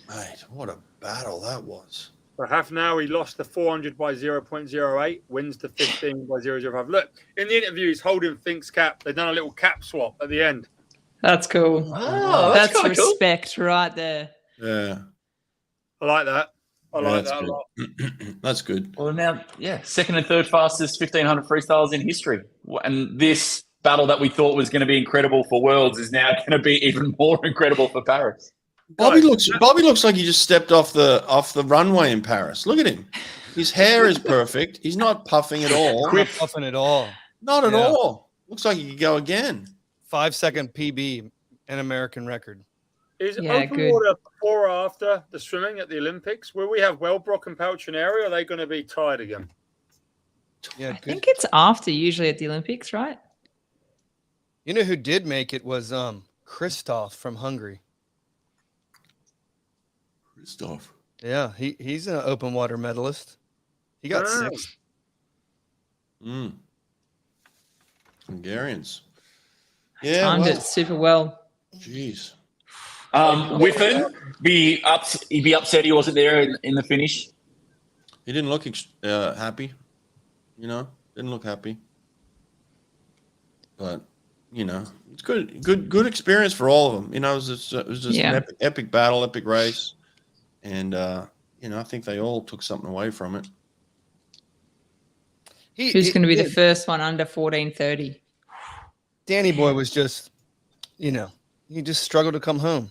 Mate, what a battle that was. For Hafnaoui, he lost the 400 by 0.08, wins the 15 by 0.05. Look, in the interview, he's holding Fink's cap. They've done a little cap swap at the end. That's cool. Oh, That's kinda cool. respect right there. Yeah. I like that. I Yeah, like that's that a good. lot. That's good. Well, now, yeah, second and third fastest 1500 freestyles in history. And this battle that we thought was going to be incredible for Worlds is now going to be even more incredible for Paris. Bobby looks like he just stepped off the runway in Paris. Look at him. His hair is perfect. He's not puffing at all. Not puffing at all. Not at Yeah. all. Looks like he could go again. 5-second PB, an American record. Is Yeah, open good. water before or after the swimming at the Olympics? Will we have Wellbrook and Paltrineri, or are they going to be tied again? Yeah, I good. think it's after usually at the Olympics, right? You know who did make it was Christoph from Hungary. Christoph. Yeah, he's an open water medalist. He got Ah. 6. Hungarians. Yeah. Timed Well, it super well. jeez. Whiffen, he'd be upset he wasn't there in the finish. He didn't look happy. You know, didn't look happy. But you know, it's good experience for all of them. You know, it was just Yeah. an epic battle, epic race, and you know, I think they all took something away from it. Who's going to be the first one under 14:30? Danny Boy was just, you know, he just struggled to come home.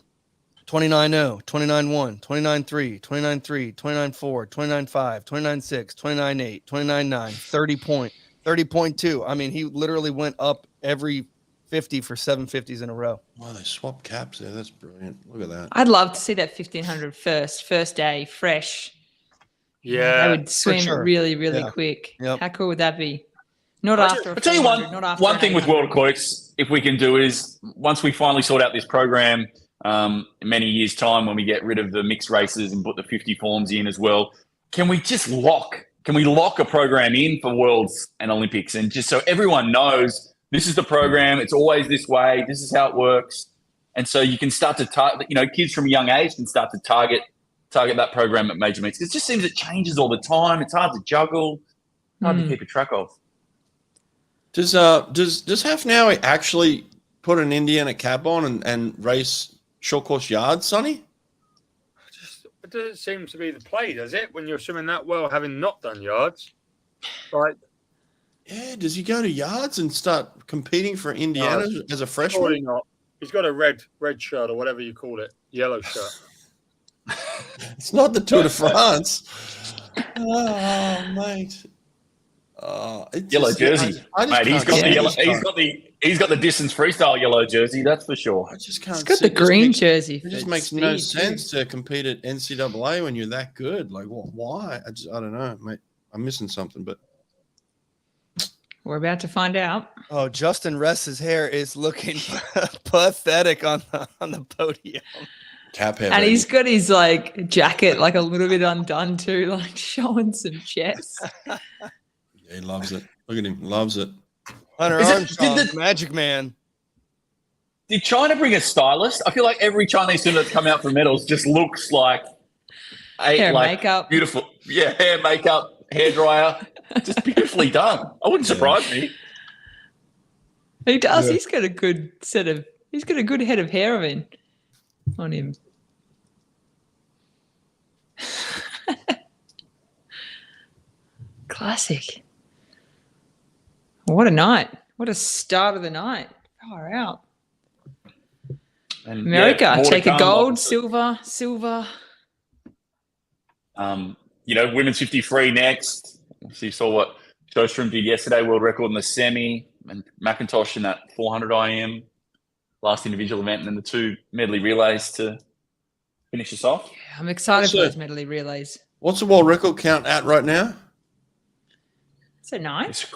29-0, 29-1, 29-3, 29-3, 29-4, 29-5, 29-6, 29-8, 29-9, 30.2. I mean, he literally went up every 50 for 750s in a row. Wow, they swapped caps there. That's brilliant. Look at that. I'd love to see that 1500 first day, fresh. Yeah. They would swim sure. really, really Yeah. quick. Yep. How cool would that be? Not after. I'll tell you one, not after one an thing with 800. World Aquatics, if we can do is once we finally sort out this program in many years' time when we get rid of the mixed races and put the 50 forms in as well, can we lock a program in for Worlds and Olympics? And just so everyone knows, This is the program. It's always this way. This is how it works. And so you can start to target, kids from a young age can start to target that program at major meets. It just seems it changes all the time. It's hard to juggle, hard to keep a track of. Does Hafnaoui actually put an Indiana cap on and race short course yards, Sonny? It doesn't seem to be the play, does it? When you're swimming that well, having not done yards, right? Yeah. Does he go to yards and start competing for Indiana as a freshman? Probably not. He's got a red shirt or whatever you call it, yellow shirt. It's not the Tour de France. Oh, mate. Yellow jersey, mate. He's got the yellow. He's got the distance freestyle yellow jersey. That's for sure. I just can't. He's got the green jersey. It just makes no sense to compete at NCAA when you're that good. Like, why? I don't know, mate. I'm missing something, but we're about to find out. Oh, Justin Ress's hair is looking pathetic on the podium. Cap hair, and baby. he's got his like jacket like a little bit undone too, like showing some chest. Yeah, he loves it. Look at him, loves it. Hunter Armstrong, Magic Man. Did China bring a stylist? I feel like every Chinese swimmer that's come out for medals just looks like makeup, beautiful. Yeah, hair, makeup, hair dryer, just beautifully done. I wouldn't surprise me. He does. Yeah. He's got a good He's got a good head of hair on him. Classic. What a night. What a start of the night. Far out. And America, take a gold, silver. Women's 53 next. So you saw what Sjoestroem did yesterday, world record in the semi, and McIntosh in that 400 IM, last individual event, and then the 2 medley relays to finish us off. Yeah, I'm excited for those medley relays. What's the world record count at right now? So 9? It's a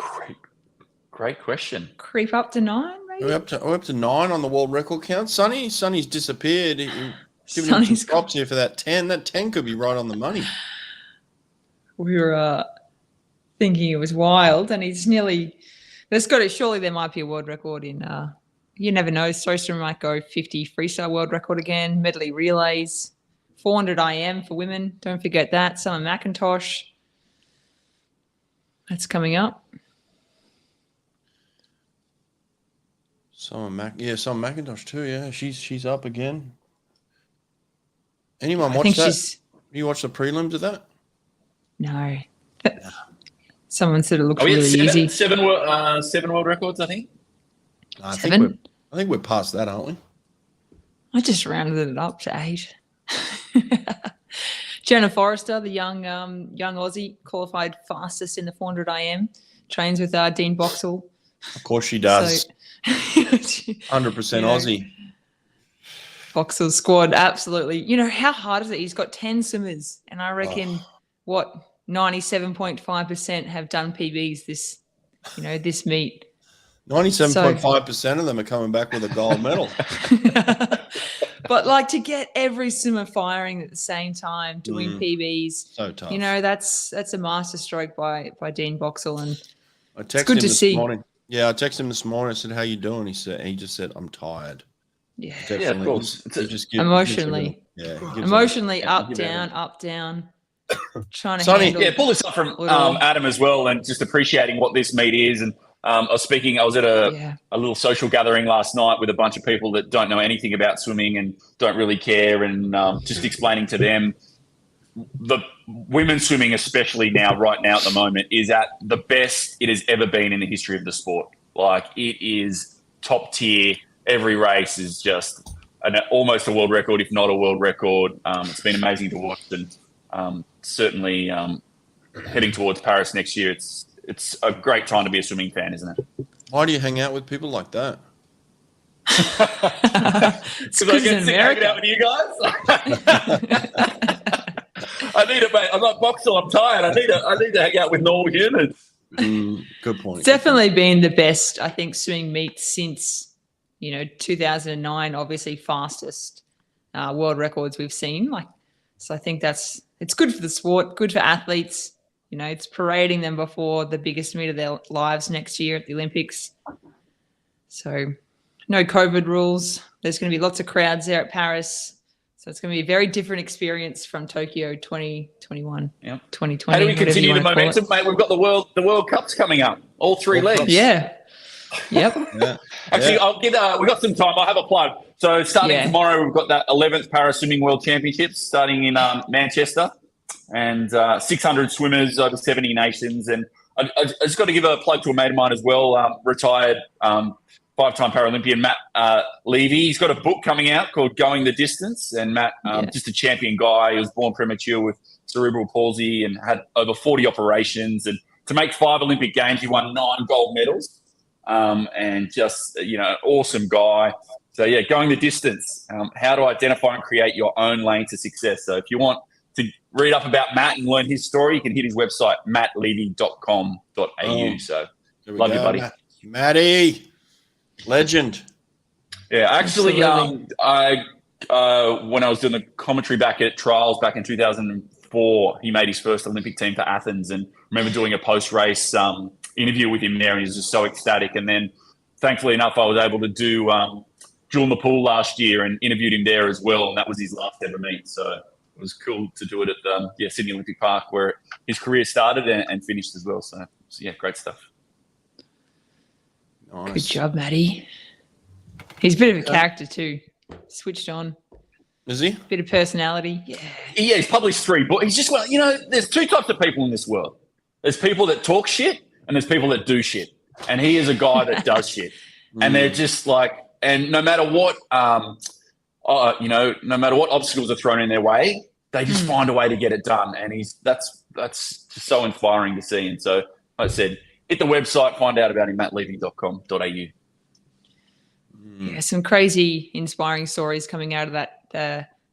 great question. Creep up to 9, maybe? We're up to 9 on the world record count. Sonny's disappeared. Giving him some props here for that 10. That 10 could be right on the money. We were thinking it was wild, and he's nearly. Surely there might be a world record in. You never know. Sjoestroem might go 50 freestyle world record again. Medley relays, 400 IM for women. Don't forget that. Emma McKeon. That's coming up. Emma McIntosh too. Yeah, she's up again. Anyone watch that? You watch the prelims of that? No. Someone said it looks really easy. 7 world records, I think. I think we're past that, aren't we? I just rounded it up to 8. Jenna Forrester, the young Aussie, qualified fastest in the 400 IM. Trains with Dean Boxall. Of course she does. 100% Aussie. Boxall's squad, absolutely. How hard is it? He's got 10 swimmers, and I reckon 97.5% have done PBs this meet. 97.5% of them are coming back with a gold medal. But to get every swimmer firing at the same time, doing PBs, so tough. That's a master stroke by Dean Boxall, and it's good to see. Morning. Yeah, I texted him this morning. I said, "How you doing?" He just said, "I'm tired." Yeah, of course. Emotionally up, down. Trying to handle. Pull this up from Adam as well, and just appreciating what this meet is. And I was at a little social gathering last night with a bunch of people that don't know anything about swimming and don't really care, and just explaining to them the women's swimming, especially right now at the moment, is at the best it has ever been in the history of the sport. Like, it is top tier. Every race is just almost a world record, if not a world record. It's been amazing to watch, and certainly heading towards Paris next year, it's a great time to be a swimming fan, isn't it? Why do you hang out with people like that? Because I get sick hanging out with you guys. I need it, mate. I'm not Boxall. I'm tired. I need to hang out with normal humans. Good point. It's definitely been the best, I think, swimming meet since 2009. Obviously, fastest world records we've seen. So I think it's good for the sport, good for athletes. It's parading them before the biggest meet of their lives next year at the Olympics. So no COVID rules. There's going to be lots of crowds there at Paris. So it's going to be a very different experience from Tokyo 2021, 2020. How do we continue the momentum, mate? We've got the World Cups coming up, all three legs. Yeah. Yep. Actually, I'll give. We got some time. I'll have a plug. So starting tomorrow, we've got that 11th Para Swimming World Championships starting in Manchester, and 600 swimmers over 70 nations. And I just got to give a plug to a mate of mine as well, retired five-time Paralympian Matt Levy. He's got a book coming out called Going the Distance. And Matt, just a champion guy. He was born premature with cerebral palsy and had over 40 operations. And to make 5 Olympic Games, he won 9 gold medals. And just, awesome guy. So, going the distance. How to identify and create your own lane to success. So if you want to read up about Matt and learn his story, you can hit his website, mattlevy.com.au. So love you, buddy. Matty. Legend. Yeah, actually, I when I was doing the commentary back at trials back in 2004, he made his first Olympic team for Athens, and I remember doing a post-race interview with him there, and he was just so ecstatic. And then, thankfully enough, I was able to do Jewel in the Pool last year and interviewed him there as well, and that was his last ever meet. So it was cool to do it at Sydney Olympic Park, where his career started and finished as well. So great stuff. Nice. Good job, Matty. He's a bit of a character too. Switched on. Is he? Bit of personality. Yeah. Yeah, he's published 3 books. He's just, there's 2 types of people in this world. There's people that talk shit and there's people that do shit. And he is a guy that does shit. And they're just like, and no matter what, no matter what obstacles are thrown in their way, they just find a way to get it done. And that's just so inspiring to see. And so, like I said, hit the website, find out about him, mattlevy.com.au. Yeah, some crazy, inspiring stories coming out of that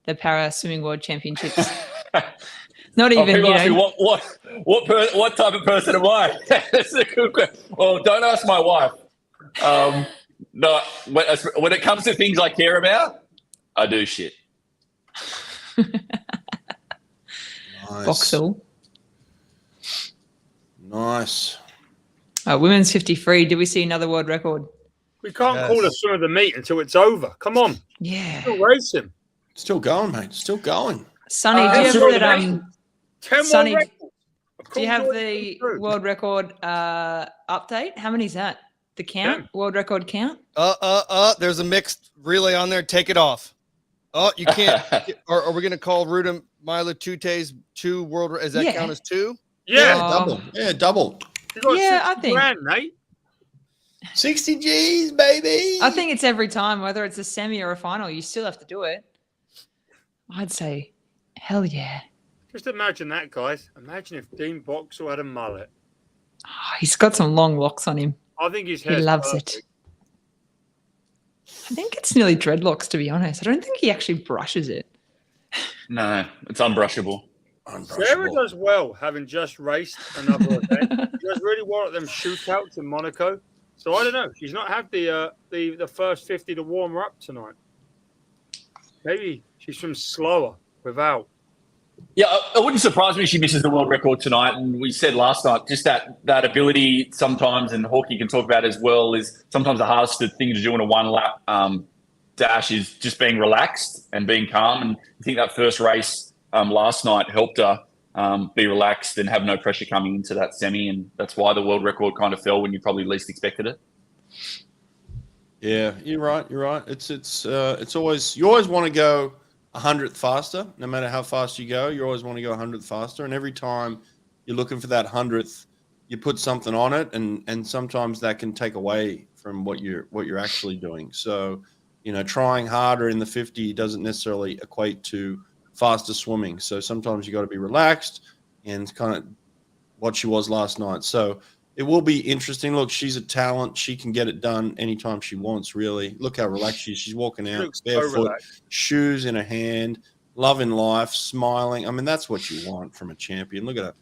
the Para Swimming World Championships. Not even, ask me, what type of person am I? That's a good question. Well, don't ask my wife. No, when it comes to things I care about, I do shit. Nice. Vauxhall. Nice. Women's 53. Did we see another world record? We can't call a swim of the meet until it's over. Come on. Yeah. Still racing. Still going, mate. Still going. Sonny, do you have that? 10 Sonny, more records. do you have the world record update? How many is that? The count? 10. World record count? There's a mixed relay on there. Take it off. Oh, you can't. Are we going to call Ruta Mila Tute's 2 world? Does that count as 2? Yeah. Double. Yeah, double. You got I 60 think. grand, mate. 60 G's, baby. I think it's every time, whether it's a semi or a final, you still have to do it. I'd say, hell yeah. Just imagine that, guys. Imagine if Dean Boxall had a mullet. Oh, he's got some long locks on him. I think his He hair's loves perfect. it. I think it's nearly dreadlocks, to be honest. I don't think he actually brushes it. No, it's unbrushable. Sarah does well, having just raced another event. She does really well at them shootouts in Monaco. So I don't know. She's not had the first 50 to warm her up tonight. Maybe she swims slower without. Yeah, it wouldn't surprise me if she misses the world record tonight. And we said last night, just that ability sometimes, and Hawkeye can talk about it as well, is sometimes the hardest thing to do in a 1-lap dash is just being relaxed and being calm. And I think that first race last night helped her be relaxed and have no pressure coming into that semi. And that's why the world record kind of fell when you probably least expected it. Yeah, you're right. You're right. It's always, you always want to go 100th faster, no matter how fast you go. You always want to go 100th faster, and every time you're looking for that 100th, you put something on it, and sometimes that can take away from what you're actually doing. So, trying harder in the 50 doesn't necessarily equate to faster swimming. So sometimes you got to be relaxed, and kind of what she was last night. So it will be interesting. Look, she's a talent. She can get it done anytime she wants, really. Look how relaxed she is. She's walking out barefoot, shoes in her hand, loving life, smiling. I mean, that's what you want from a champion. Look at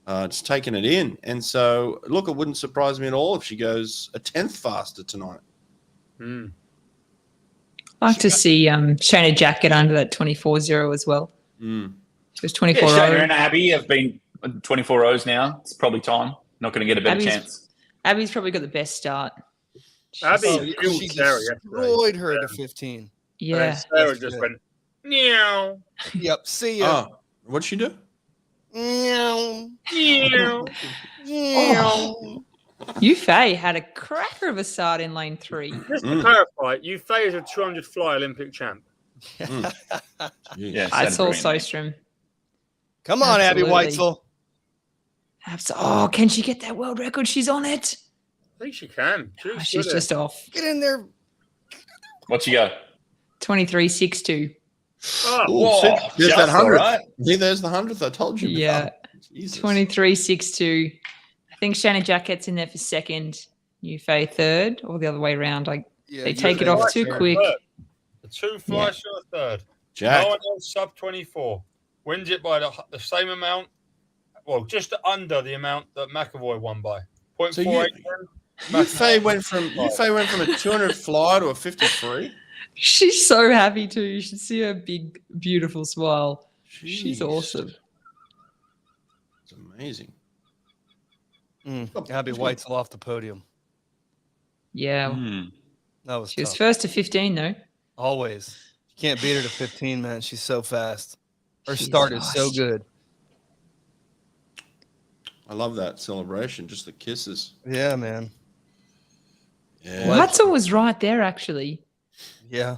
her. Just taking it in. And so, look, it wouldn't surprise me at all if she goes a 10th faster tonight. I'd like to see Shayna Jack get under that 24.0 as well. She was 24.0. Yeah, Shayna and Abby have been 24.0s now. It's probably time. Not going to get a better chance. Abby's probably got the best start. Abby Oh, killed she Sarah yesterday. destroyed her to 15. And Yeah. then Sarah That's just good. went, meow, Yep. See ya. Oh, what'd she do? Meow. meow. Meow. Yufei had a cracker of a start in lane 3. Just to clarify, Yufei is a 200 fly Olympic champ. Jeez. Yeah, I sounded saw brilliant. Sjoestroem. Come on, Abby Absolutely. Weitzel. Oh, can she get that world record? She's on it. I think she can. Oh, she's just off. Get in there. What you go? 23.62. Oh, Ooh, Whoa, there's just that 100th. all right. See, there's the 100th I told you about. Yeah. Jesus. 23.62. I think Shannon Jackett's in there for second. Yufei third, or the other way around. Yeah, They you take it think off too third. quick. the 2 fly Yeah. shot third. Jack. No one else sub 24. Wins it by the same amount. Well, just under the amount that McAvoy won by. So 0.48. Yufei went from a 200 fly to a 53. She's so happy too. You should see her big, beautiful smile. She's Jeez. awesome. It's amazing. Abby Weitzel off the podium. Yeah. That was She was tough. first to 15 though. Always. You can't beat her to 15, man. She's so fast. Her She's start is so fast. good. I love that celebration. Just the kisses. Yeah, man. Yeah. Watson was right there actually Yeah.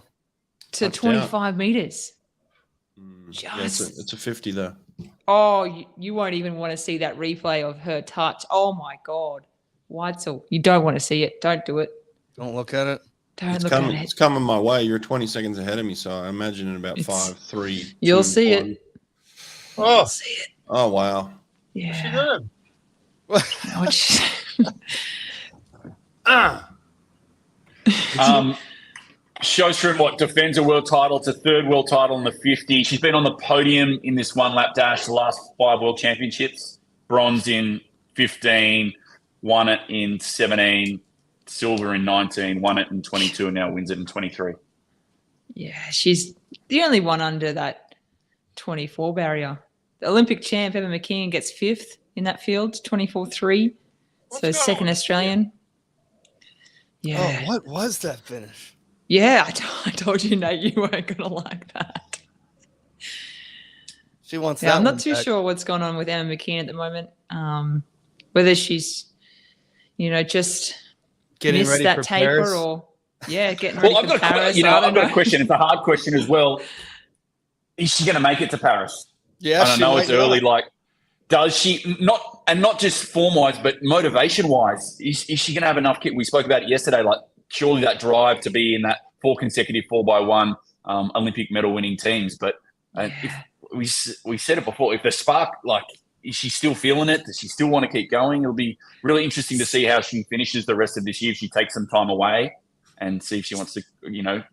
to Touched out. 25 meters. Yeah, it's a 50 though. Oh, you won't even want to see that replay of her touch. Oh my God. Weitzel, you don't want to see it. Don't do it. Don't look at it. Don't It's look coming. at It's it. coming my way. You're 20 seconds ahead of me, so I imagine in about It's- 5, 3. You'll 2, see 1. it. Oh, You'll see it. Oh wow. she Yeah. did. Which- Sjoestroem, defends a world title. It's a third world title in the 50. She's been on the podium in this one lap dash the last 5 world championships. Bronze in 15, won it in 17, silver in 19, won it in 22, and now wins it in 23. Yeah, she's the only one under that 24 barrier. The Olympic champ, Emma McKeon, gets 5th in that field, 24.3. So going second on? Australian. Yeah. Oh, what was that finish? Yeah, I told you, Nate, you weren't going to like that. She wants Yeah, that I'm one not too back. sure what's going on with Emma McKeon at the moment. Whether she's, just Getting missed ready that for taper Paris. or, getting ready Well, I've for got, Paris. I've I got don't a know. question. It's a hard question as well. Is she going to make it to Paris? Yeah, I she know might it's early. not. Like, does she not just form wise, but motivation wise? Is she going to have enough kick? We spoke about it yesterday. Like, surely that drive to be in that 4 consecutive 4x1 Olympic medal winning teams. But if we said it before, if the spark, like, is she still feeling it? Does she still want to keep going? It'll be really interesting to see how she finishes the rest of this year. If she takes some time away and see if she wants to,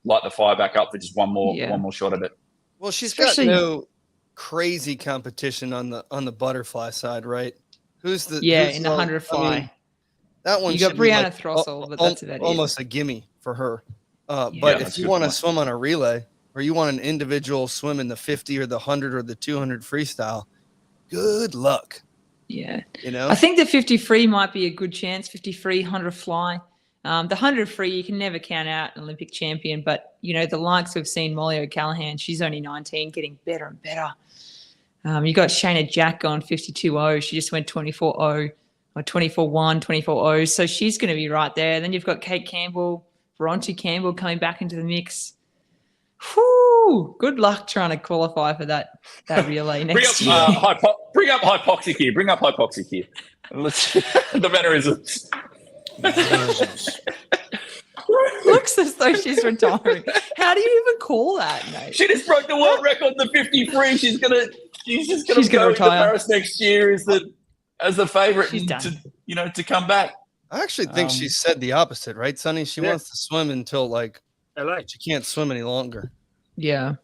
light the fire back up for just one more shot at it. Well, she's Especially- got no crazy competition on the butterfly side, right? Who's the In the 100 fly. that one You got should be Brianna like Throssell, but that's about it. almost a gimme for her. But that's if a you good want to point. swim on a relay or you want an individual swim in the 50 or the 100 or the 200 freestyle, good luck. Yeah. I I think the 53 might be a good chance. 53, 100 fly. The 100 free, you can never count out an Olympic champion. But, the likes we've seen, Molly O'Callaghan, she's only 19, getting better and better. You got Shayna Jack going 52.0. She just went 24.0 or 24.1, 24.0. So she's going to be right there. Then you've got Kate Campbell, Veronti Campbell coming back into the mix. Whew, good luck trying to qualify for that relay next year. Bring up hypoxic here. The mannerisms. Looks as though she's retiring. How do you even call that, mate? She just broke the world record in the 53. She's just gonna She's gonna go retire. to Paris next year as the favorite She's done. to come back. I actually think she said the opposite, right, Sonny? She wants to swim until like LA. she can't swim any longer. Yeah.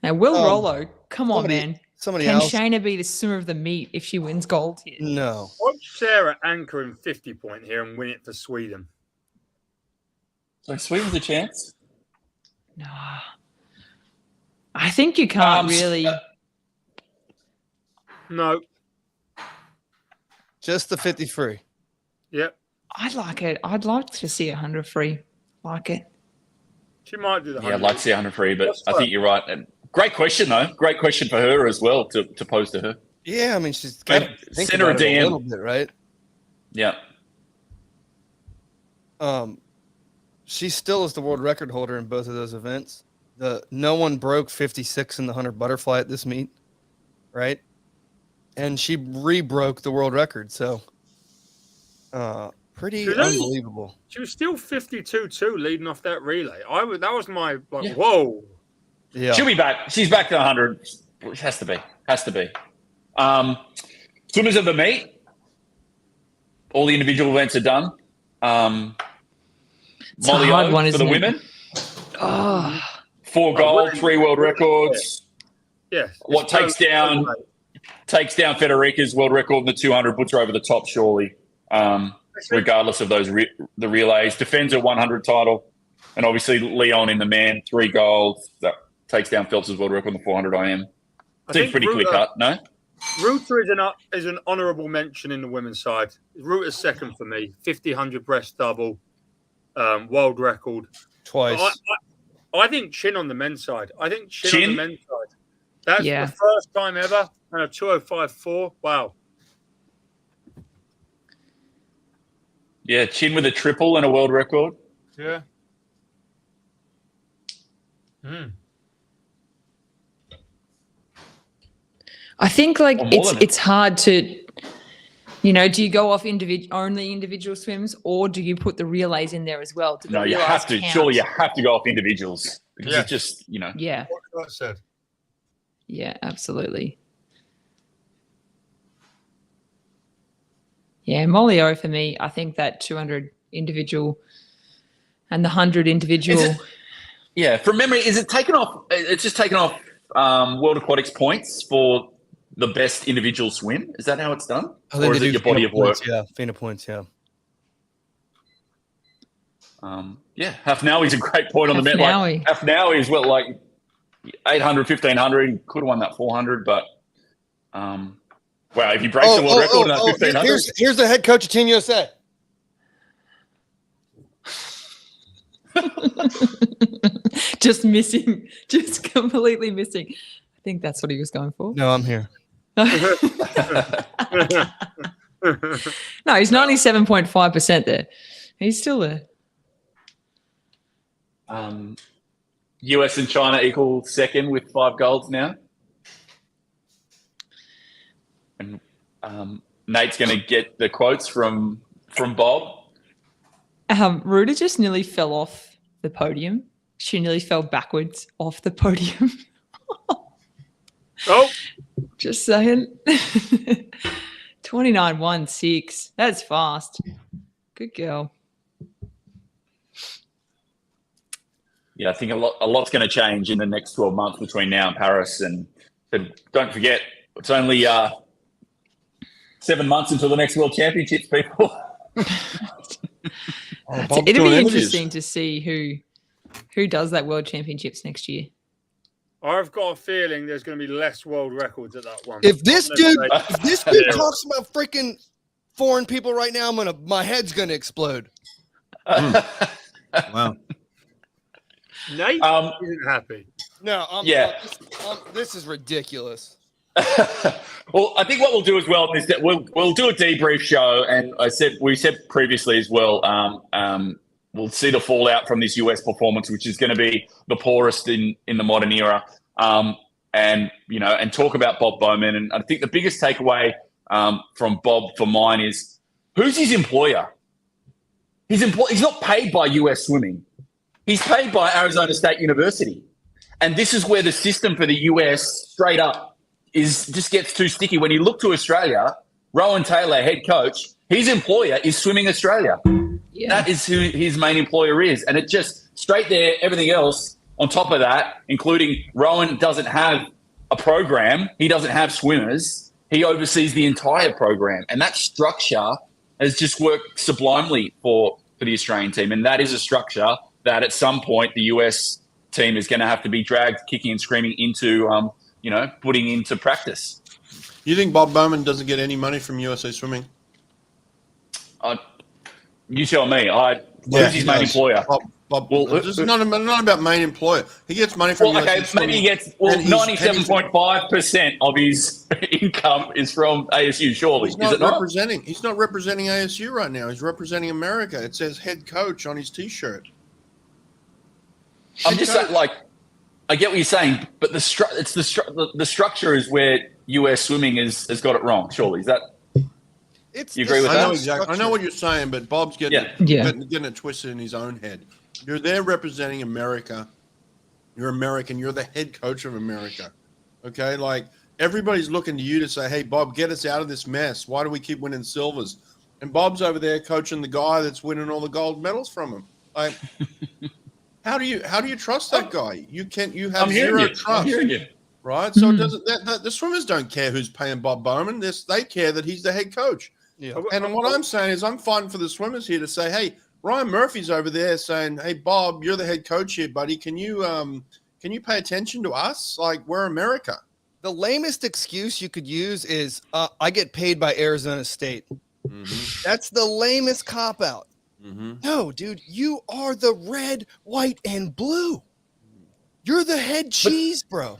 Now, Will Rollo, come on, man. Somebody Can else? Shayna be the swimmer of the meet if she wins gold here? No. Watch Sarah anchor in 50 point here and win it for Sweden. So Sweden's a chance. No. I think you can't really. No. Just the 53. Yep. I'd like it. I'd like to see 100 free. Like it. She might do the 100. Yeah, I'd like to see 100 free, but That's I think you're right. And great question, though. Great question for her as well to pose to her. Yeah, I mean, she's got to think Send her a about it DM. a little bit, right? Yeah. She still is the world record holder in both of those events. No one broke 56 in the 100 butterfly at this meet, right? And she re-broke the world record. So, pretty unbelievable. She was still 52-2 leading off that relay. That was my whoa. Yeah, She'll be back. She's back to 100. It has to be. Has to be. Swimmers of the meet. All the individual events are done. It's a hard one, for isn't the it? women. Oh, 4 gold, 3 world records. Yeah. What takes down Federica's world record in the 200, puts her over the top, surely. Regardless of those the relays, defends her 100 title, and obviously Leon in the man, 3 golds. That takes down Phelps' world record in the 400 IM. Seems pretty clear cut, no? Ruta is an honourable mention in the women's side. Ruta's second for me. 50, 100 breast double, world record. twice. I think Chin on the men's side. On the men's side. That's Yeah. the first time ever. And a 205.4. Wow. Yeah, Chin with a triple and a world record. Yeah. I think Or more than it. it's hard to, do you go off only individual swims, or do you put the relays in there as well? Do the No, you relays have to. count? Surely you have to go off individuals. Because Yeah. it's just, Yeah, What I said. yeah, absolutely. Yeah, Molly O for me. I think that 200 individual and the 100 individual. Yeah, from memory, is it taken off? It's just taken off World Aquatics points for the best individual swim. Is that how it's done? I think Or is they it do your body FINA of work? points, yeah, FINA points, yeah. Hafnaoui is a great point on the met. Like, Hafnaoui is 800, 1500. Could have won that 400, but wow, if you break the world record in that 1500. Here's the head coach of Team USA. Just missing, just completely missing. I think that's what he was going for. No, I'm here. No, he's 97.5% there. He's still there. US and China equal second with 5 golds now. And Nate's going to get the quotes from Bob. Ruta just nearly fell off the podium. She nearly fell backwards off the podium. Oh, Just saying. 29.16. That's fast. Good girl. Yeah, I think a lot's going to change in the next 12 months between now and Paris. And don't forget, it's only 7 months until the next World Championships, people. It'll be interesting to see who does that World Championships next year. I've got a feeling there's going to be less world records at that one. If this dude talks about freaking foreign people right now, my head's gonna explode. Wow. Nate isn't happy. No, this is ridiculous. Well, I think what we'll do as well is that we'll do a debrief show, and we said previously as well. We'll see the fallout from this US performance, which is going to be the poorest in the modern era, and talk about Bob Bowman. And I think the biggest takeaway from Bob for mine is who's his employer. He's not paid by US Swimming. He's paid by Arizona State University, and this is where the system for the US straight up just gets too sticky. When you look to Australia, Rowan Taylor, head coach, his employer is Swimming Australia. Yeah. That is who his main employer is. And it just straight there, everything else on top of that, including Rowan doesn't have a program. He doesn't have swimmers. He oversees the entire program. And that structure has just worked sublimely for the Australian team. And that is a structure that at some point the US team is going to have to be dragged kicking and screaming into, putting into practice. You think Bob Bowman doesn't get any money from USA Swimming? You tell me. Yeah, Who's his main employer? Bob, Well, this is not about main employer. He gets money from. Well, okay, maybe he gets 97.5% of his income is from ASU. Surely, He's is it not? representing. He's not representing ASU right now. He's representing America. It says head coach on his T-shirt. I'm just saying, like, I get what you're saying, but the structure is where US swimming has got it wrong. Surely, is that? You agree with I that? know exactly. I know what you're saying, but Bob's getting it twisted in his own head. You're there representing America. You're American. You're the head coach of America. Okay, like everybody's looking to you to say, "Hey, Bob, get us out of this mess. Why do we keep winning silvers?" And Bob's over there coaching the guy that's winning all the gold medals from him. Like, how do you trust that guy? You have zero trust. I'm hearing you. Right? So it doesn't the swimmers don't care who's paying Bob Bowman. They care that he's the head coach. Yeah. And what I'm saying is I'm fighting for the swimmers here to say, hey, Ryan Murphy's over there saying, hey, Bob, you're the head coach here, buddy. Can you pay attention to us? Like, we're America. The lamest excuse you could use is I get paid by Arizona State. Mm-hmm. That's the lamest cop-out. Mm-hmm. No, dude, you are the red, white, and blue. You're the head cheese, bro.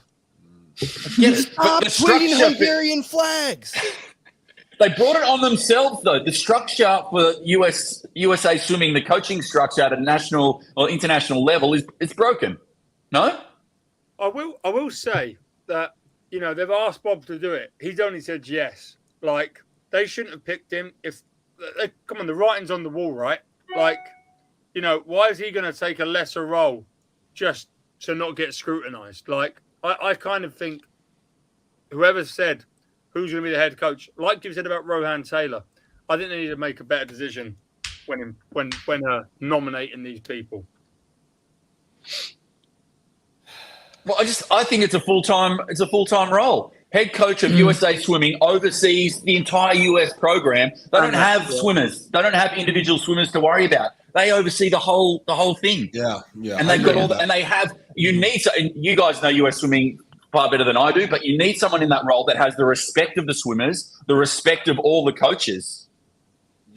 Stop tweeting Hungarian flags. They brought it on themselves, though. The structure for USA swimming, the coaching structure at a national or international level is broken. No? I will say that, they've asked Bob to do it. He's only said yes. Like, they shouldn't have picked him. Come on, the writing's on the wall, right? Like, why is he going to take a lesser role just to not get scrutinized? Like, I kind of think whoever said who's going to be the head coach, like you said about Rohan Taylor, I think they need to make a better decision when nominating these people. Well, I think it's a full-time role. Head coach of USA Swimming oversees the entire US program. They don't have swimmers. They don't have individual swimmers to worry about. They oversee the whole thing. Yeah. And they've got and they have. And you guys know US Swimming far better than I do, but you need someone in that role that has the respect of the swimmers, the respect of all the coaches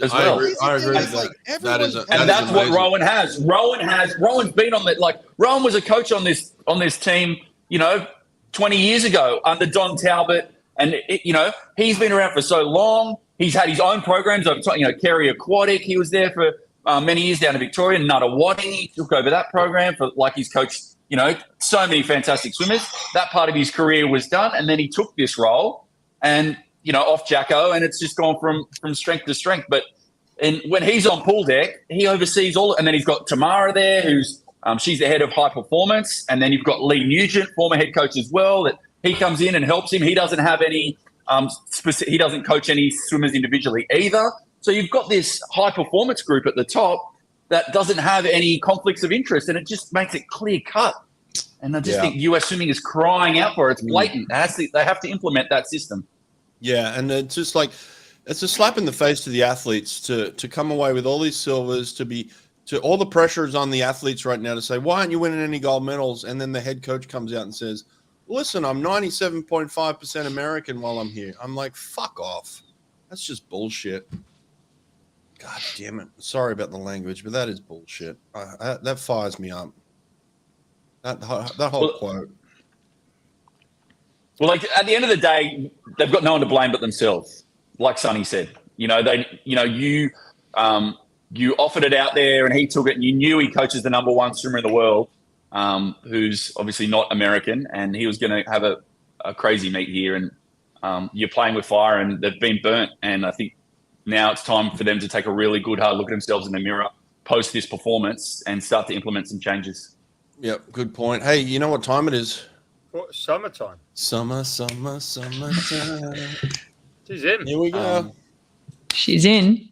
as well. I agree with that. That's what Rowan has. Rowan's been on that. Like, Rowan was a coach on this team, 20 years ago under Don Talbot, and he's been around for so long. He's had his own programs over time. Kerry Aquatic, he was there for many years down in Victoria. Nuttawatting, he took over that program he's coached. So many fantastic swimmers. That part of his career was done, and then he took this role, and off Jacko, and it's just gone from strength to strength. But when he's on pool deck, he oversees all. And then he's got Tamara there, who's she's the head of high performance, and then you've got Lee Nugent, former head coach as well. That he comes in and helps him. He doesn't have any he doesn't coach any swimmers individually either. So you've got this high performance group at the top that doesn't have any conflicts of interest, and it just makes it clear cut. And I just think US Swimming is crying out for it. It's blatant. They have to implement that system. Yeah, and it's just like it's a slap in the face to the athletes to come away with all these silvers, to all the pressure is on the athletes right now to say, why aren't you winning any gold medals? And then the head coach comes out and says, listen, I'm 97.5% American while I'm here. I'm like, fuck off. That's just bullshit. God damn it. Sorry about the language, but that is bullshit. That fires me up. That whole quote. Well, like at the end of the day, they've got no one to blame but themselves. Like Sonny said, you offered it out there and he took it, and you knew he coaches the number one swimmer in the world, who's obviously not American, and he was going to have a crazy meet here, and you're playing with fire, and they've been burnt. And I think now it's time for them to take a really good hard look at themselves in the mirror post this performance and start to implement some changes. Yep, good point. Hey, you know what time it is? What, summertime. Summertime. She's in. Here we go. She's in.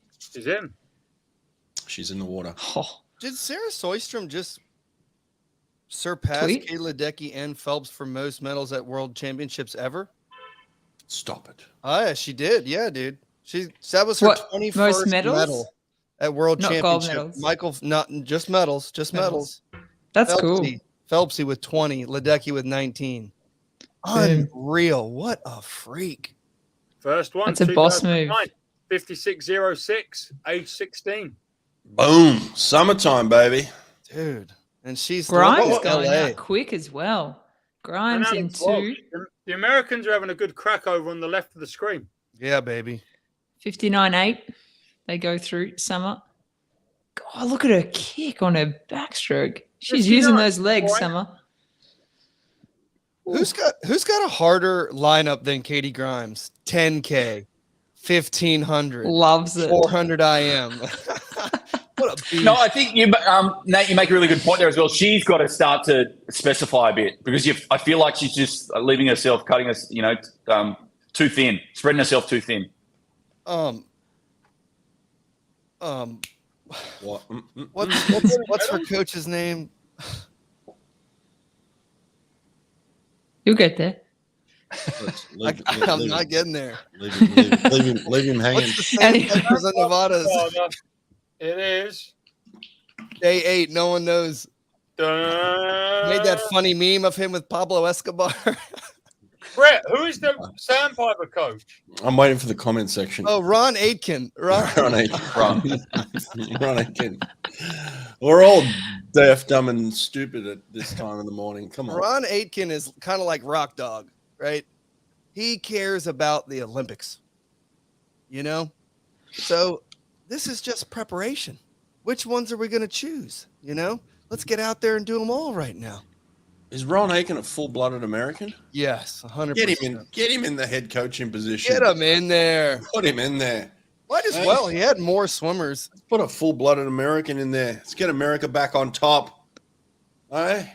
She's in the water. Oh. Did Sarah Sjoestroem just surpass Kate Ledecky and Phelps for most medals at World Championships ever? Stop it. Oh, yeah, she did. Yeah, dude. That was her 21st medal at World Championship. Gold medals. Michael, not just medals, medals. That's Phelpsy, cool. Phelpsy with 20, Ledecky with 19. Unreal. What a freak. First one. That's a boss move. 56.06, age 16. Boom. Summertime, baby. Dude. And she's Grimes LA. going out quick as well. Grimes in Alex Walsh. 2. The Americans are having a good crack over on the left of the screen. Yeah, baby. 59.8. They go through Summer. God, look at her kick on her backstroke. She's using those legs, boy. Summer. Who's got a harder lineup than Katie Grimes? 10K, 1500, Loves it. 400 IM. What a beast. No, I think you, Nate, you make a really good point there as well. She's got to start to specify a bit because I feel like she's just leaving herself, cutting us, too thin, spreading herself too thin. What? What's her coach's name? You'll get there. I'm not getting there. Leave him hanging. What's the same as the Nevadas? Oh, no. It is. Day 8. No one knows. Made that funny meme of him with Pablo Escobar. Brett, who is the sandpiper coach? I'm waiting for the comment section. Oh, Ron Aitken. Ron Aitken. We're all deaf, dumb, and stupid at this time in the morning. Come on. Ron Aitken is kind of like Rock Dog, right? He cares about the Olympics, So this is just preparation. Which ones are we going to choose? Let's get out there and do them all right now. Is Ron Aiken a full-blooded American? Yes, 100%. Get him in the head coaching position. Get him in there. Put him in there. Might as well. He had more swimmers. Let's put a full-blooded American in there. Let's get America back on top. Hey.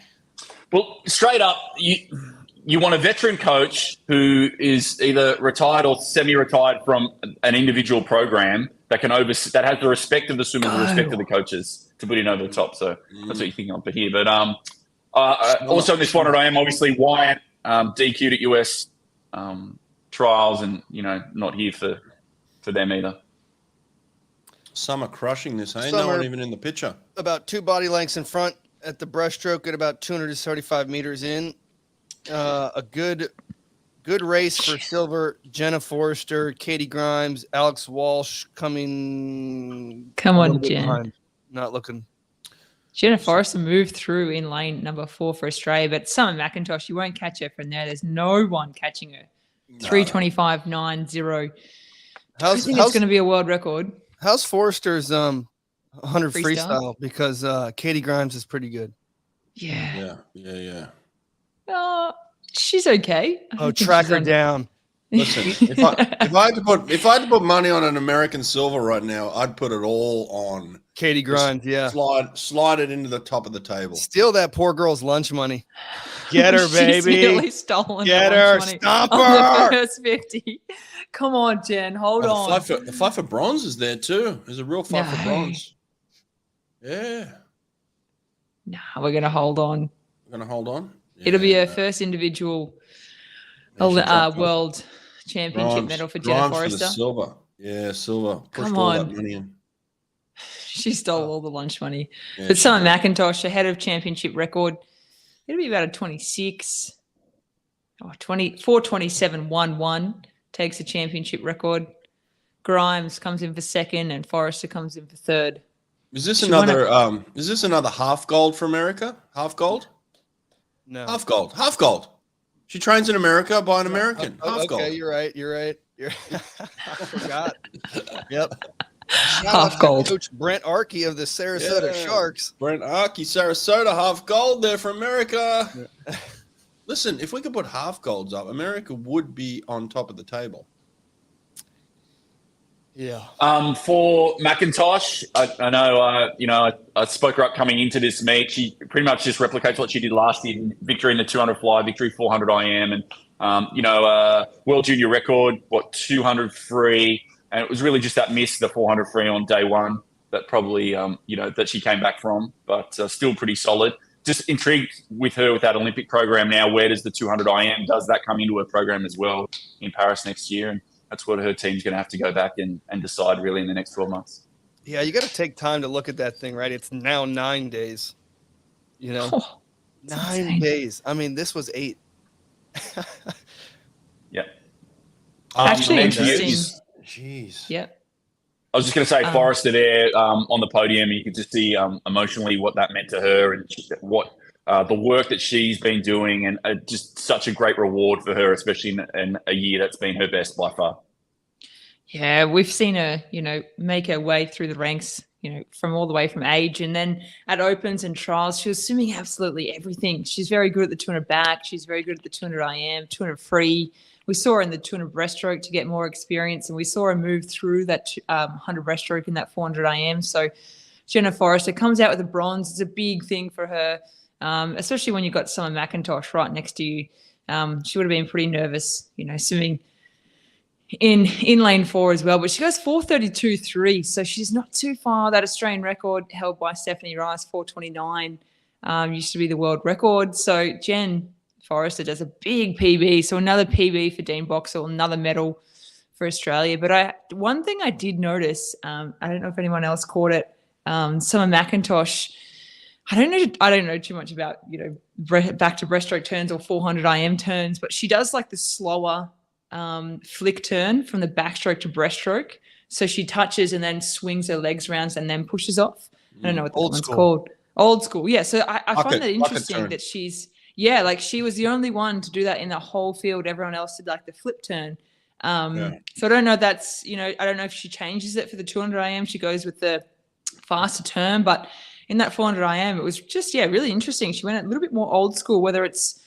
Well, straight up, you want a veteran coach who is either retired or semi-retired from an individual program that can that has the respect of the swimmers, the respect of the coaches to put in over the top. So that's what you're thinking of here. But also in this one, I am obviously Wyatt DQ'd at US trials, and not here for them either. Some are crushing this, hey? Some No one are even in the picture. About 2 body lengths in front at the breaststroke at about 235 meters in. A good race for silver. Jenna Forrester, Katie Grimes, Alex Walsh coming. Come on, Jen. Behind. Not looking. Jenna Forrester moved through in lane number 4 for Australia, but Summer McIntosh, you won't catch her from there. There's no one catching her. 3:25.90. I think it's going to be a world record. How's Forrester's 100 freestyle? Because Katie Grimes is pretty good. Yeah. Yeah. She's okay. Track her down. Listen, if I had to put money on an American silver right now, I'd put it all on Katie Grimes. Yeah, slide it into the top of the table. Steal that poor girl's lunch money. Get her, baby. She's nearly stolen. Get her. Stomp her. On the first 50. Come on, Jen. Hold on. The fight for bronze is there too. There's a real fight for bronze. Yeah. Nah, we're going to hold on. We're going to hold on. Yeah. It'll be her first individual world championship medal for Jenna Forrester. For the silver. Yeah, silver. Pushed Come all on. that money in. She stole all the lunch money. Yeah, but Summer McIntosh, ahead of championship record, it'll be about a 26. 4:27.11 takes the championship record. Grimes comes in for second, and Forrester comes in for third. Is this another half gold for America? Half gold? No. Half gold. Half gold. She trains in America by an American. Half gold. Okay, you're right. I forgot. Yep. Half gold. Coach Brent Arkey of the Sarasota Sharks. Brent Arkey, Sarasota, half gold there for America. Yeah. Listen, if we could put half golds up, America would be on top of the table. Yeah. For McIntosh, I know, I spoke her up coming into this meet. She pretty much just replicates what she did last year. Victory in the 200 fly, victory 400 IM, and, world junior record, 200 free. And it was really just that miss, the 400 free on day one that probably, that she came back from, but still pretty solid. Just intrigued with her with that Olympic program now. Where does the 200 IM, does that come into her program as well in Paris next year? And that's what her team's going to have to go back and decide really in the next 12 months. Yeah, you got to take time to look at that thing, right? It's now 9 days, 9 days. I mean, this was 8. Yeah. Actually interesting. Jeez. Yep. I was just going to say Forrester there on the podium. You could just see emotionally what that meant to her and what the work that she's been doing, and just such a great reward for her, especially in a year that's been her best by far. Yeah, we've seen her, make her way through the ranks, from all the way from age. And then at Opens and Trials, she was swimming absolutely everything. She's very good at the 200 back. She's very good at the 200 IM, 200 free. We saw her in the 200 breaststroke to get more experience, and we saw her move through that 100 breaststroke in that 400 IM. So Jenna Forrester comes out with a bronze. It's a big thing for her, especially when you've got someone McIntosh right next to you. She would have been pretty nervous, swimming in lane 4 as well. But she goes 4:32.3, so she's not too far. That Australian record held by Stephanie Rice, 4:29, used to be the world record. So Jen Forrester does a big PB, so another PB for Dean Boxall, another medal for Australia. But one thing I did notice, I don't know if anyone else caught it, Summer McIntosh. I don't know too much about back to breaststroke turns or 400 IM turns, but she does like the slower flick turn from the backstroke to breaststroke. So she touches and then swings her legs around and then pushes off. I don't know what that one's called. Old school, yeah. So I find that interesting that she's. Yeah, like she was the only one to do that in the whole field. Everyone else did like the flip turn. So I don't know. That's I don't know if she changes it for the 200 IM. She goes with the faster turn, but in that 400 IM, it was just really interesting. She went a little bit more old school. Whether it's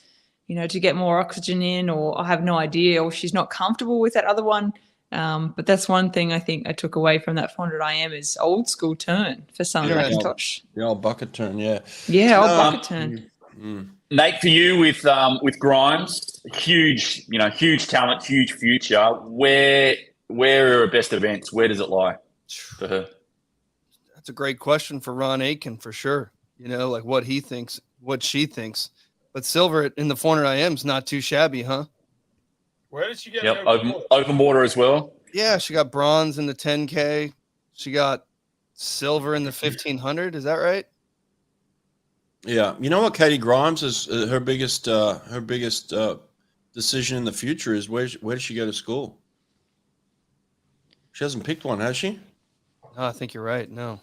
to get more oxygen in, or I have no idea, or she's not comfortable with that other one. But that's one thing I think I took away from that 400 IM is old school turn for some McIntosh. The old bucket turn, yeah. Yeah, old bucket turn. Nate, for you with Grimes, huge talent, huge future. Where are her best events? Where does it lie for her? That's a great question for Ron Aiken for sure. Like what he thinks, what she thinks. But silver in the 400 IM is not too shabby, huh? Where did she get? Open water as well. Yeah, she got bronze in the 10K. She got silver in the 1500. Is that right? Yeah, you know what, Katie Grimes is her biggest decision in the future is where does she go to school? She hasn't picked one, has she? No, I think you're right. No.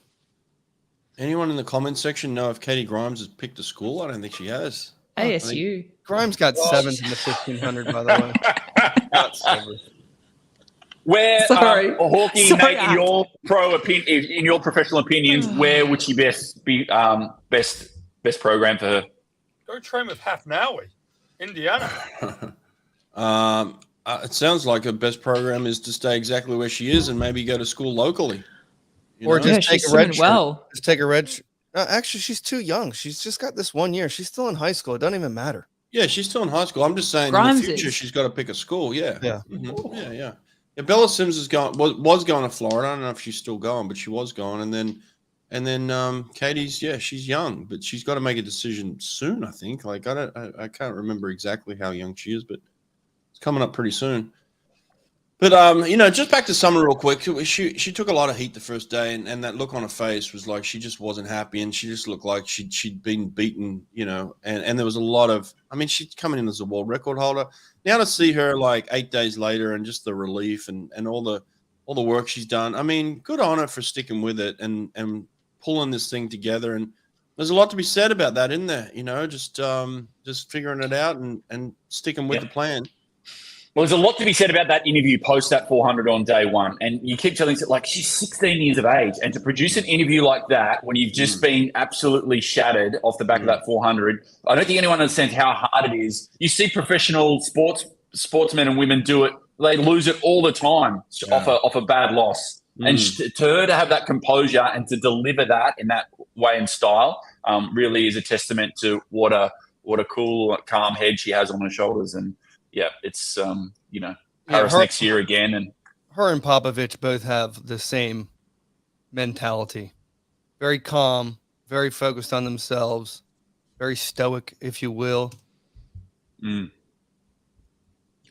Anyone in the comments section know if Katie Grimes has picked a school? I don't think she has. ASU. Grimes got 7th in the 1500, by the way. Not silver. Where, Sorry. Hawking, Sorry, Nate, in your professional opinions, where would she best be best program for her? Go train with Hafnaoui, Indiana. It sounds like her best program is to stay exactly where she is and maybe go to school locally. Or just take a red shirt. Well. Just take a red shirt. Actually, she's too young. She's just got this 1 year. She's still in high school. It doesn't even matter. Yeah, she's still in high school. I'm just saying Grimes in the future she's got to pick a school. Yeah. Yeah. Mm-hmm. Yeah. Bella Sims was going to Florida. I don't know if she's still going, but she was going. And then Katie's, she's young, but she's got to make a decision soon, I think. Like I can't remember exactly how young she is, but it's coming up pretty soon. But just back to Summer real quick. She took a lot of heat the first day, and that look on her face was like she just wasn't happy, and she just looked like she'd been beaten, and there was a lot of, she's coming in as a world record holder. Now to see her like 8 days later and just the relief and all the work she's done. Good on her for sticking with it and pulling this thing together. And there's a lot to be said about that, isn't there? Just figuring it out and sticking with the plan. Well, there's a lot to be said about that interview post that 400 on day one. And you keep telling us, like, she's 16 years of age. And to produce an interview like that when you've just been absolutely shattered off the back of that 400, I don't think anyone understands how hard it is. You see professional sportsmen and women do it. They lose it all the time off a bad loss. And to her to have that composure and to deliver that in that way and style really is a testament to what a cool, calm head she has on her shoulders. And yeah, it's Paris next year again. And her and Popovich both have the same mentality. Very calm, very focused on themselves, very stoic, if you will.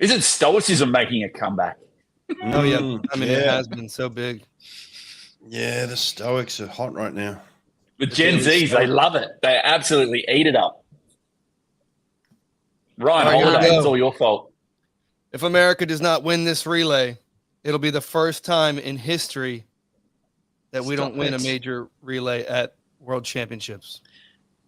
Isn't stoicism making a comeback? Oh yeah, it has been so big. Yeah, the Stoics are hot right now. The Gen Zs, they love it. They absolutely eat it up. Ryan Holiday, it's all your fault. If America does not win this relay, it'll be the first time in history that we don't win a major relay at World Championships.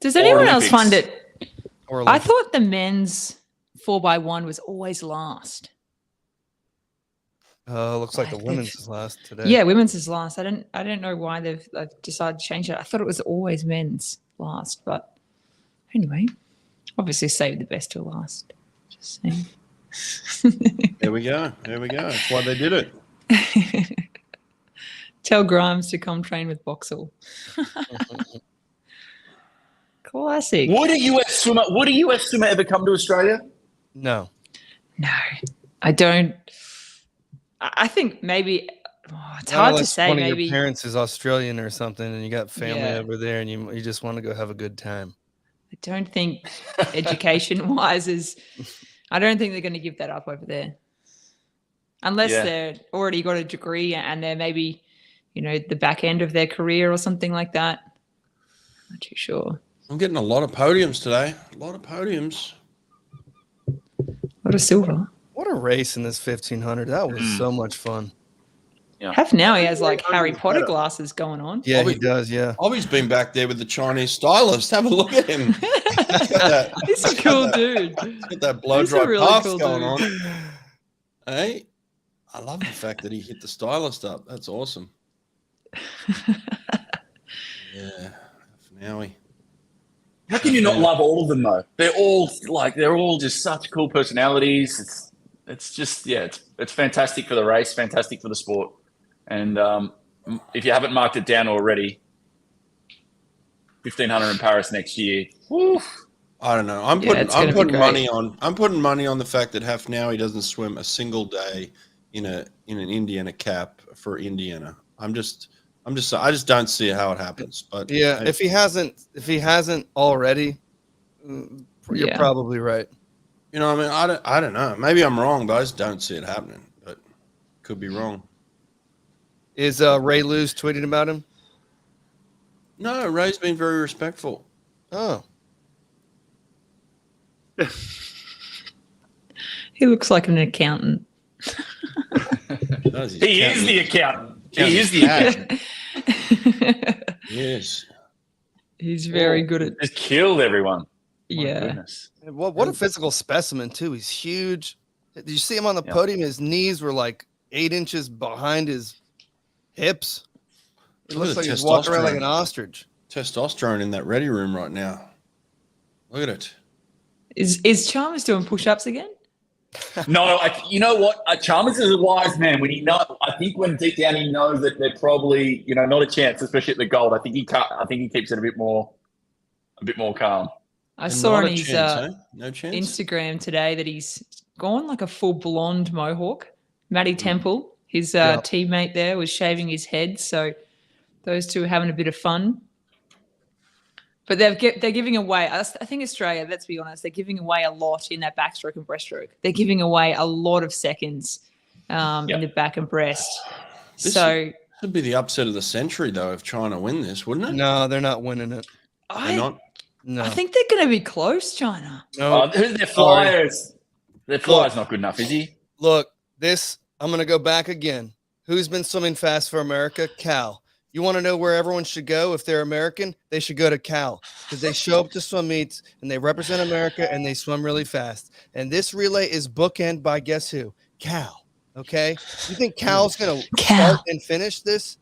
Does anyone else find it? I Olympics. thought the men's 4x1 was always last. Looks like the women's is last today. Yeah, women's is last. I don't know why they've decided to change it. I thought it was always men's last, but anyway, obviously save the best till last. Just saying. There we go. That's why they did it. Tell Grimes to come train with Boxall. Classic. Would a US swimmer ever come to Australia? No. No, I don't. I think maybe it's hard to say. One of Maybe your parents is Australian or something, and you got family Yeah. over there, and you just want to go have a good time. I don't think education-wise is. I don't think they're going to give that up over there, unless they're already got a degree and they're maybe, the back end of their career or something like that. Not too sure. I'm getting a lot of podiums today. A lot of podiums. What a silver. What a race in this 1500. That was so much fun. Hafnaoui has like Harry Potter glasses going on. Yeah, he does. Yeah. Obby's been back there with the Chinese stylist. Have a look at him. He's a cool dude. He's got that blow He's a dry really pass cool going dude. on. Hey, I love the fact that he hit the stylist up. That's awesome. Yeah, Hafnaoui. How can you not love all of them though? They're all just such cool personalities. It's just it's fantastic for the race, fantastic for the sport. And if you haven't marked it down already, 1500 in Paris next year. Woo. I don't know. I'm putting money on the fact that Hafnaoui doesn't swim a single day in an Indiana cap for Indiana. I just don't see how it happens. But yeah, if he hasn't already, you're probably right. I don't know. Maybe I'm wrong, but I just don't see it happening. But could be wrong. Is Ray Lewis tweeting about him? No, Ray's been very respectful. Oh. He looks like an accountant. He is the accountant. He is the accountant. Yes. He's very good at. Just killed everyone. Yeah. What a physical specimen too. He's huge. Did you see him on the podium? His knees were like 8 inches behind his hips. It looks like he's walking around like an ostrich. Testosterone in that ready room right now. Look at it. Is Chalmers doing push-ups again? No, you know what? Chalmers is a wise man. I think when deep down he knows that they're probably, not a chance, especially at the gold. I think he keeps it a bit more calm. I saw on his No chance. Instagram today that he's gone like a full blonde mohawk. Matty Temple, his teammate there, was shaving his head. So those two are having a bit of fun. But they're giving away, I think Australia, let's be honest, they're giving away a lot in that backstroke and breaststroke. They're giving away a lot of seconds in the back and breast. This would be the upset of the century, though, if China win this, wouldn't it? No, they're not winning it. They're not? No. I think they're going to be close, China. No. Their flyers. Their flyer's not good enough, is he? Look, I'm going to go back again. Who's been swimming fast for America? Cal. You want to know where everyone should go if they're American? They should go to Cal because they show up to swim meets and they represent America and they swim really fast. And this relay is bookend by guess who? Cal. Okay? You think Cal's going to start and finish this?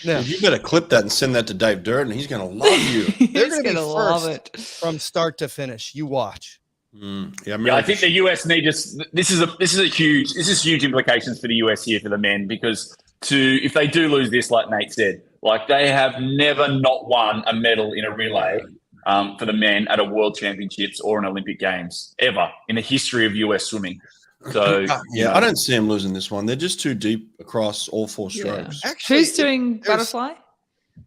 No. You better clip that and send that to Dave Durden. He's going to love you. They're going to be love first it from start to finish. You watch. I think the US need this is huge implications for the US here for the men because if they do lose this, like Nate said, like they have never not won a medal in a relay for the men at a World Championships or an Olympic Games ever in the history of US swimming. So I don't see them losing this one. They're just too deep across all 4 strokes. Actually, who's doing butterfly?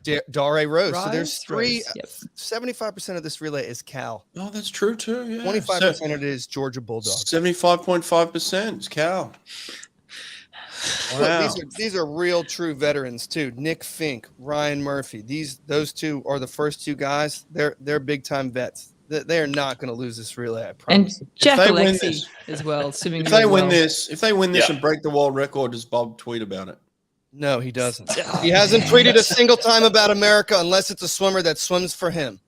Dare Rose. So Rose, there's three. Rose, 75% of this relay is Cal. Oh, that's true too. Yeah, 25% of it is Georgia Bulldog. 75.5% is Cal. Wow. Look, these are real true veterans too. Nick Fink, Ryan Murphy. Those two are the first two guys. They're big time vets. They are not going to lose this relay. I promise. And Jack Alexey as well. If they win this and break the world record, does Bob tweet about it? No, he doesn't. He hasn't tweeted a single time about America unless it's a swimmer that swims for him.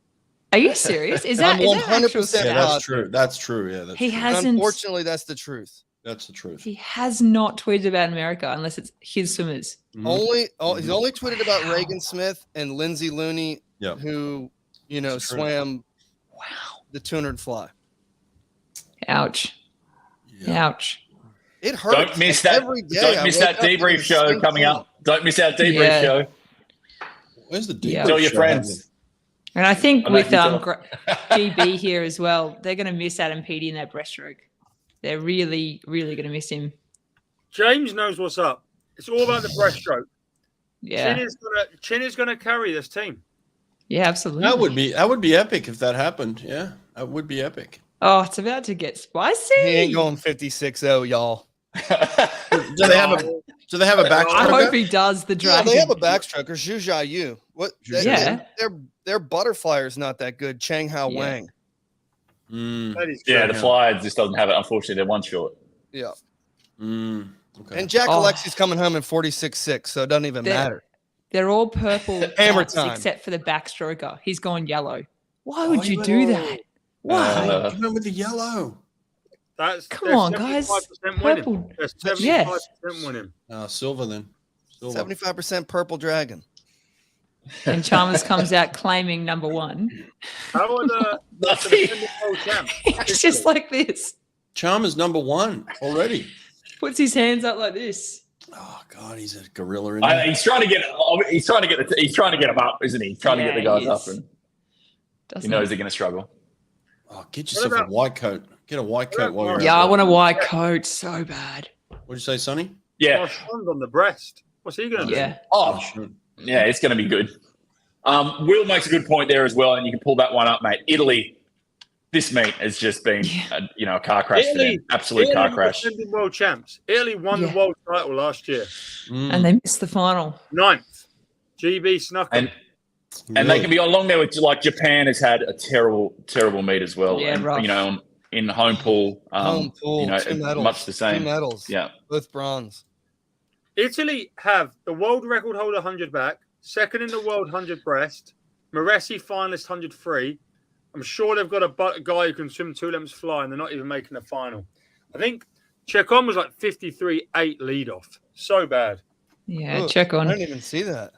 Are you serious? Is that I'm is that 100% actual Yeah, stat? that's true. That's true. Yeah, that's He true. hasn't. Unfortunately, that's the truth. That's the truth. He has not tweeted about America unless it's his swimmers. Mhm. He's only tweeted about Reagan Smith and Lindsay Looney, Yep. who That's true. swam Wow. the 200 fly. Ouch. Yeah. Ouch. It hurts. Don't miss that. Every day Don't I miss wake that up doing debrief the show same coming thing. up. Don't miss our debrief Yeah. show. Where's the Yeah. debrief Tell your show friends. And I think I know with you tell. GB here as well, they're going to miss Adam Peaty in that breaststroke. They're really, really going to miss him. James knows what's up. It's all about the breaststroke. Yeah. Chin is gonna carry this team. Yeah, absolutely. That would be epic if that happened. Yeah, that would be epic. Oh, it's about to get spicy. He ain't going 56-0, y'all. Do they have a I backstroke? hope he does the Yeah, dragon. they have a backstroker, Zhu Jiayu. What? Yeah. Their butterflyer's not that good. Chang Hao Yeah. Wang. That is Yeah, true. the flyer just doesn't have it. Unfortunately, they're one short. Yeah. Okay. And Jack Oh. Alexey's coming home in 46-6, so it doesn't even They're- matter. They're all purple Hammer caps time. except for the backstroker. He's gone yellow. Why would you do that? Why? Uh, Even with the yellow. Come on, guys. Purple. They're Yes. 75% winning. Silver then. Silver. 75% purple dragon. And Chalmers comes out claiming number one. How are the defending world champs? It's just like this. Chalmers #1 already. Puts his hands up like this. Oh God, he's a gorilla in there. he's trying to get. He's trying to get them up, isn't he? He's trying to get the guys he up, is. and he Doesn't knows he? they're going to struggle. Oh, get yourself about- a white coat. Get a white coat while you're Yeah, out I there. want a white coat so bad. What'd you say, Sonny? Yeah. Oh, Sean's on the breast. What's he going to Yeah. Oh, Shoot. yeah. It's going to be good. Will makes a good point there as well, and you can pull that one up, mate. Italy. This meet has just been, a car crash for them. Absolute car crash. Defending world champs. Italy won the Yeah. world title last year. And they missed the final. 9th. GB snuck them. And they can be along there with, like, Japan has had a terrible, terrible meet as well. Yeah, and, rough. in home pool, Home pool, 2 medals. much the same. 2 medals. Yeah. Both bronze. Italy have the world record holder 100 back, second in the world 100 breast, Moressi finalist 100 free. I'm sure they've got a guy who can swim 2 lengths fly, and they're not even making the final. I think Chekon was like 53-8 lead off. So bad. Yeah, Ugh, check I on. didn't even see that.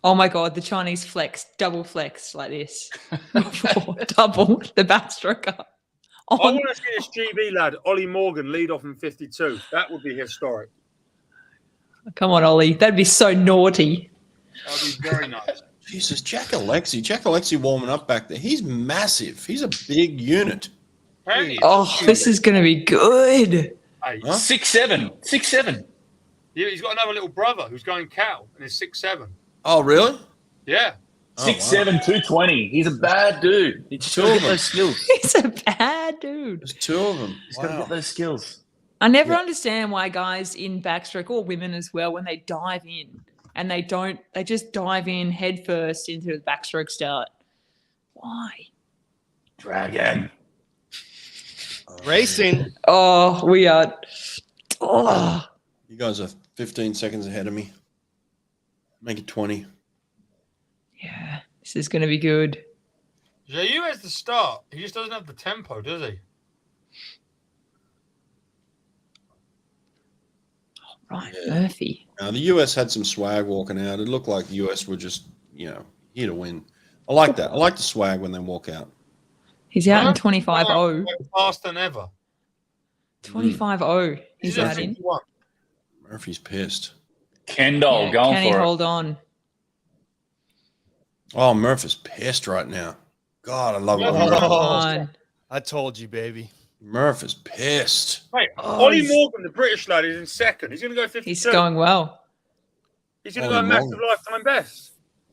Oh my God, the Chinese flex, double flex like this. Double the backstroker. I On. want to see this GB lad, Ollie Morgan, lead off in 52. That would be historic. Come on, Ollie. That'd be so naughty. That would be very nice. Jesus, Jack Alexey warming up back there. He's massive. He's a big unit. Apparently, Oh, this is going to be good. Hey, Huh? 6'7". he's got another little brother who's going cow and is 6'7". Oh, really? Yeah. Oh, 6'7", 220. He's a bad dude. He's just got to get those skills. He's a bad dude. There's 2 of them. He's got to get those skills. I never understand why guys in backstroke, or women as well, when they dive in and they just dive in head first into the backstroke start. Why? Dragon. Racing. Oh, we are. Oh, You guys are 15 seconds ahead of me. Make it 20. yeah. This is going to be good. Jayu has the start. He just doesn't have the tempo, does he? Right, Yeah. Murphy. Now, the US had some swag walking out. It looked like the US were just, here to win. I like that. I like the swag when they walk out. He's out in Huh? 25-0. Like faster than ever. 25-0. He's at out in. 51. Murphy's pissed. Kendall going Can he for it. hold on? Oh, Murphy's pissed right now. God, I love it. when Oh. Murph- Come on. I told you, baby. Murph is pissed. Mate, Oh, Ollie he's- Morgan, the British lad, is in second. He's going to go 52. He's going well. He's going to Ollie go a massive Morgan. lifetime best.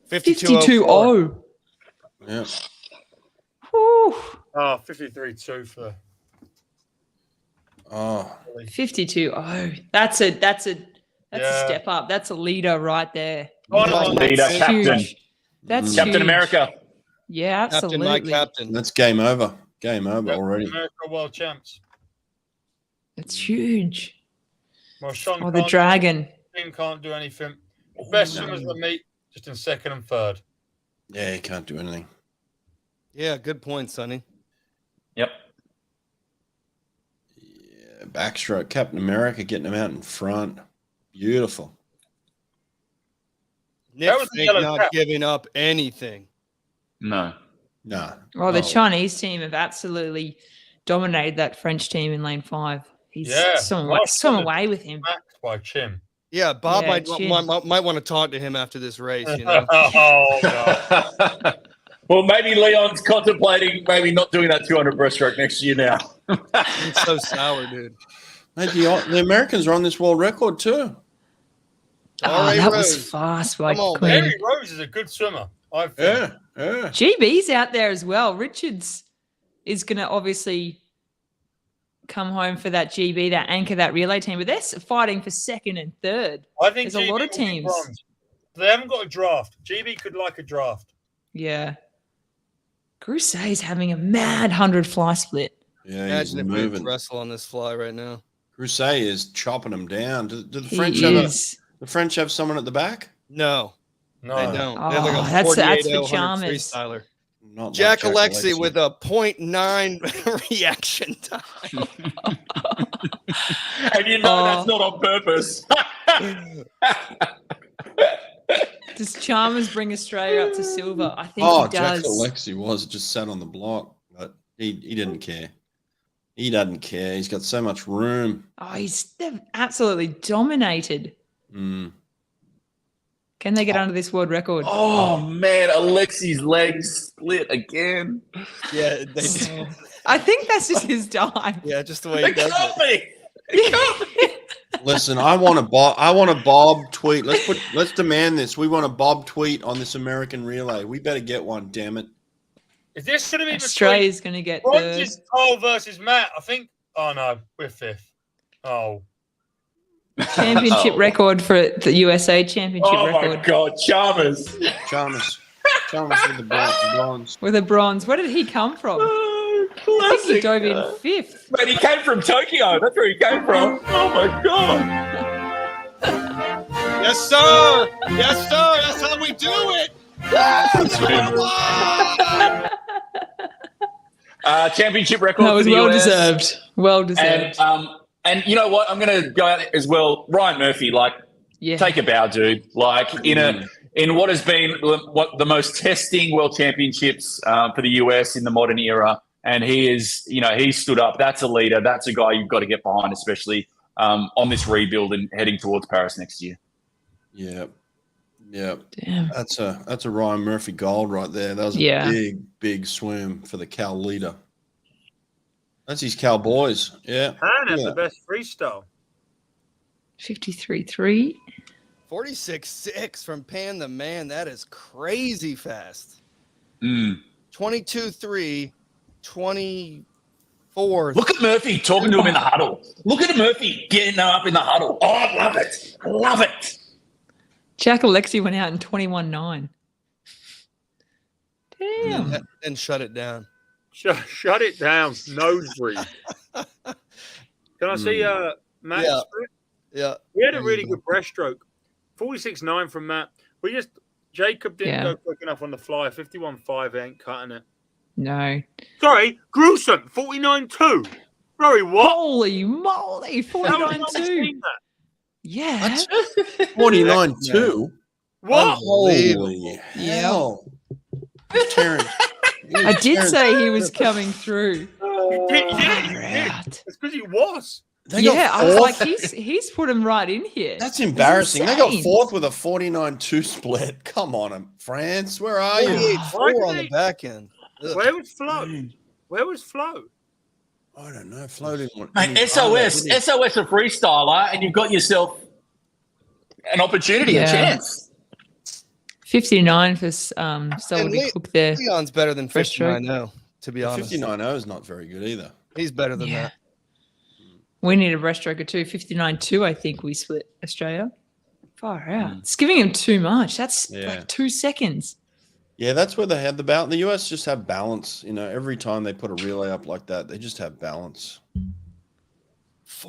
52-0. Yeah. Whew. Oh, 53-2 for... Oh, 52-0. That's a Yeah. step up. That's a leader right there. Oh, no, Leader, That's captain. huge. That's Captain huge. America. Yeah, Captain, absolutely. my captain. that's game over. Game over Yep, already. America world champs. It's huge. Well, Sean Oh, the dragon. can't do anything. Best swimmers that meet just in second and third. Yeah, he can't do anything. Yeah, good point, Sonny. Yep. Yeah, backstroke. Captain America getting him out in front. Beautiful. Nick was the Fink yellow not cap. giving up anything. No. Nah. Oh, the Oh. Chinese team have absolutely dominated that French team in lane 5. He's swum away with him. Maxed by Chim. Yeah, Bob Yeah, might want to talk to him after this race, you know. Oh, God. Well, maybe Leon's contemplating maybe not doing that 200 breaststroke next year now. He's so sour, dude. Mate, the Americans are on this world record too. Oh, that was fast by Come on, Quinn. Mary Rose is a good swimmer. I think. Yeah, yeah. GB's out there as well. Richards is going to obviously come home for that GB, that anchor, that relay team, but they're fighting for second and third. I think There's a lot of GB will be teams. bronze. They haven't got a draft. GB could like a draft. Yeah. Crusades having a mad 100 fly split. Yeah, Imagine if he's we moving. wrestle on this fly right now. Crusade is chopping them down. Do the He French have is. the French have someone at the back? No, No, they don't. They have like Oh, a that's 48 for 100 Chalmers. freestyler. Not like Jack Alexey with a 0.9 reaction time. And you know that's not on purpose. Does Chalmers bring Australia up to silver? I think Oh, he Jack does. Alexey was just sat on the block, but he didn't care. He doesn't care. He's got so much room. Oh, they've absolutely dominated. Mm. Can they get under this world record? Oh, man. Alexei's legs split again. Yeah, they do. I think that's just his dive. Yeah, just the way he It does can't it. be. It can't be. Listen, I want a Bob tweet. Let's demand this. We want a Bob tweet on this American relay. We better get one, damn it. Is this going to be Australia's going to get between third. Rogers, Cole versus Matt? I think. Oh no, we're fifth. Oh, Championship record for the USA championship Oh, my record God. Chalmers. Chalmers with the bronze. with a bronze. Where did he come from? Oh, I think he classic. dove in fifth. Mate, he came from Tokyo. That's where he came from. Oh, my God. Yes, sir. Yes, sir. That's how we do it. Championship record That was for the well US. deserved. Well deserved. And you know what? I'm going to go out as well. Ryan Murphy, like, Yeah. take a bow, dude. Like, in what has been what the most testing world championships for the US in the modern era, and he is, he stood up. That's a leader. That's a guy you've got to get behind, especially on this rebuild and heading towards Paris next year. Yeah. Yeah. Damn. That's a Ryan Murphy gold right there. That was a big swim for the Cal leader. That's his Cowboys. Yeah. Han has the best freestyle. 53.3. 46.6 from Pan the Man. That is crazy fast. Mm. 22.3, 24. Look at Murphy talking to him in the huddle. Look at Murphy getting up in the huddle. Oh, I love it. I love it. Jack Alexey went out in 21.9. Damn. And shut it down. Shut it down. Nose breathe. Can I see Matt's Yeah. sprint? Yeah. We had a really good breaststroke. 46.9 from Matt. Jacob didn't go quick enough on the fly. 51.5 ain't cutting it. No. Sorry, gruesome. 49.2. Sorry, what? Holy moly. How have I 49.2. seen that? Yeah. 49-2. What? Holy hell. He's tearing. I did say he was coming through. Yeah. It's because he was. They got I was like, fourth. he's put him right in here. That's embarrassing. They got insane. fourth with a 49-2 split. Come on, France. Where are you? 48.4 on the back end. Ugh. Where was Flo? Where was Flo? I don't know. Floating. Mate, SOS a freestyler, and you've got yourself an opportunity, a chance. 59 for Sullivan Cook there. Leon's better than First stroke. 59-0, to be honest. 59-0 is not very good either. He's better than that. We need a breaststroke too. 59.2, I think we split Australia. Far out. It's giving him too much. That's like 2 seconds. Yeah, that's where they had the balance. The US just have balance. Every time they put a relay up like that, they just have balance.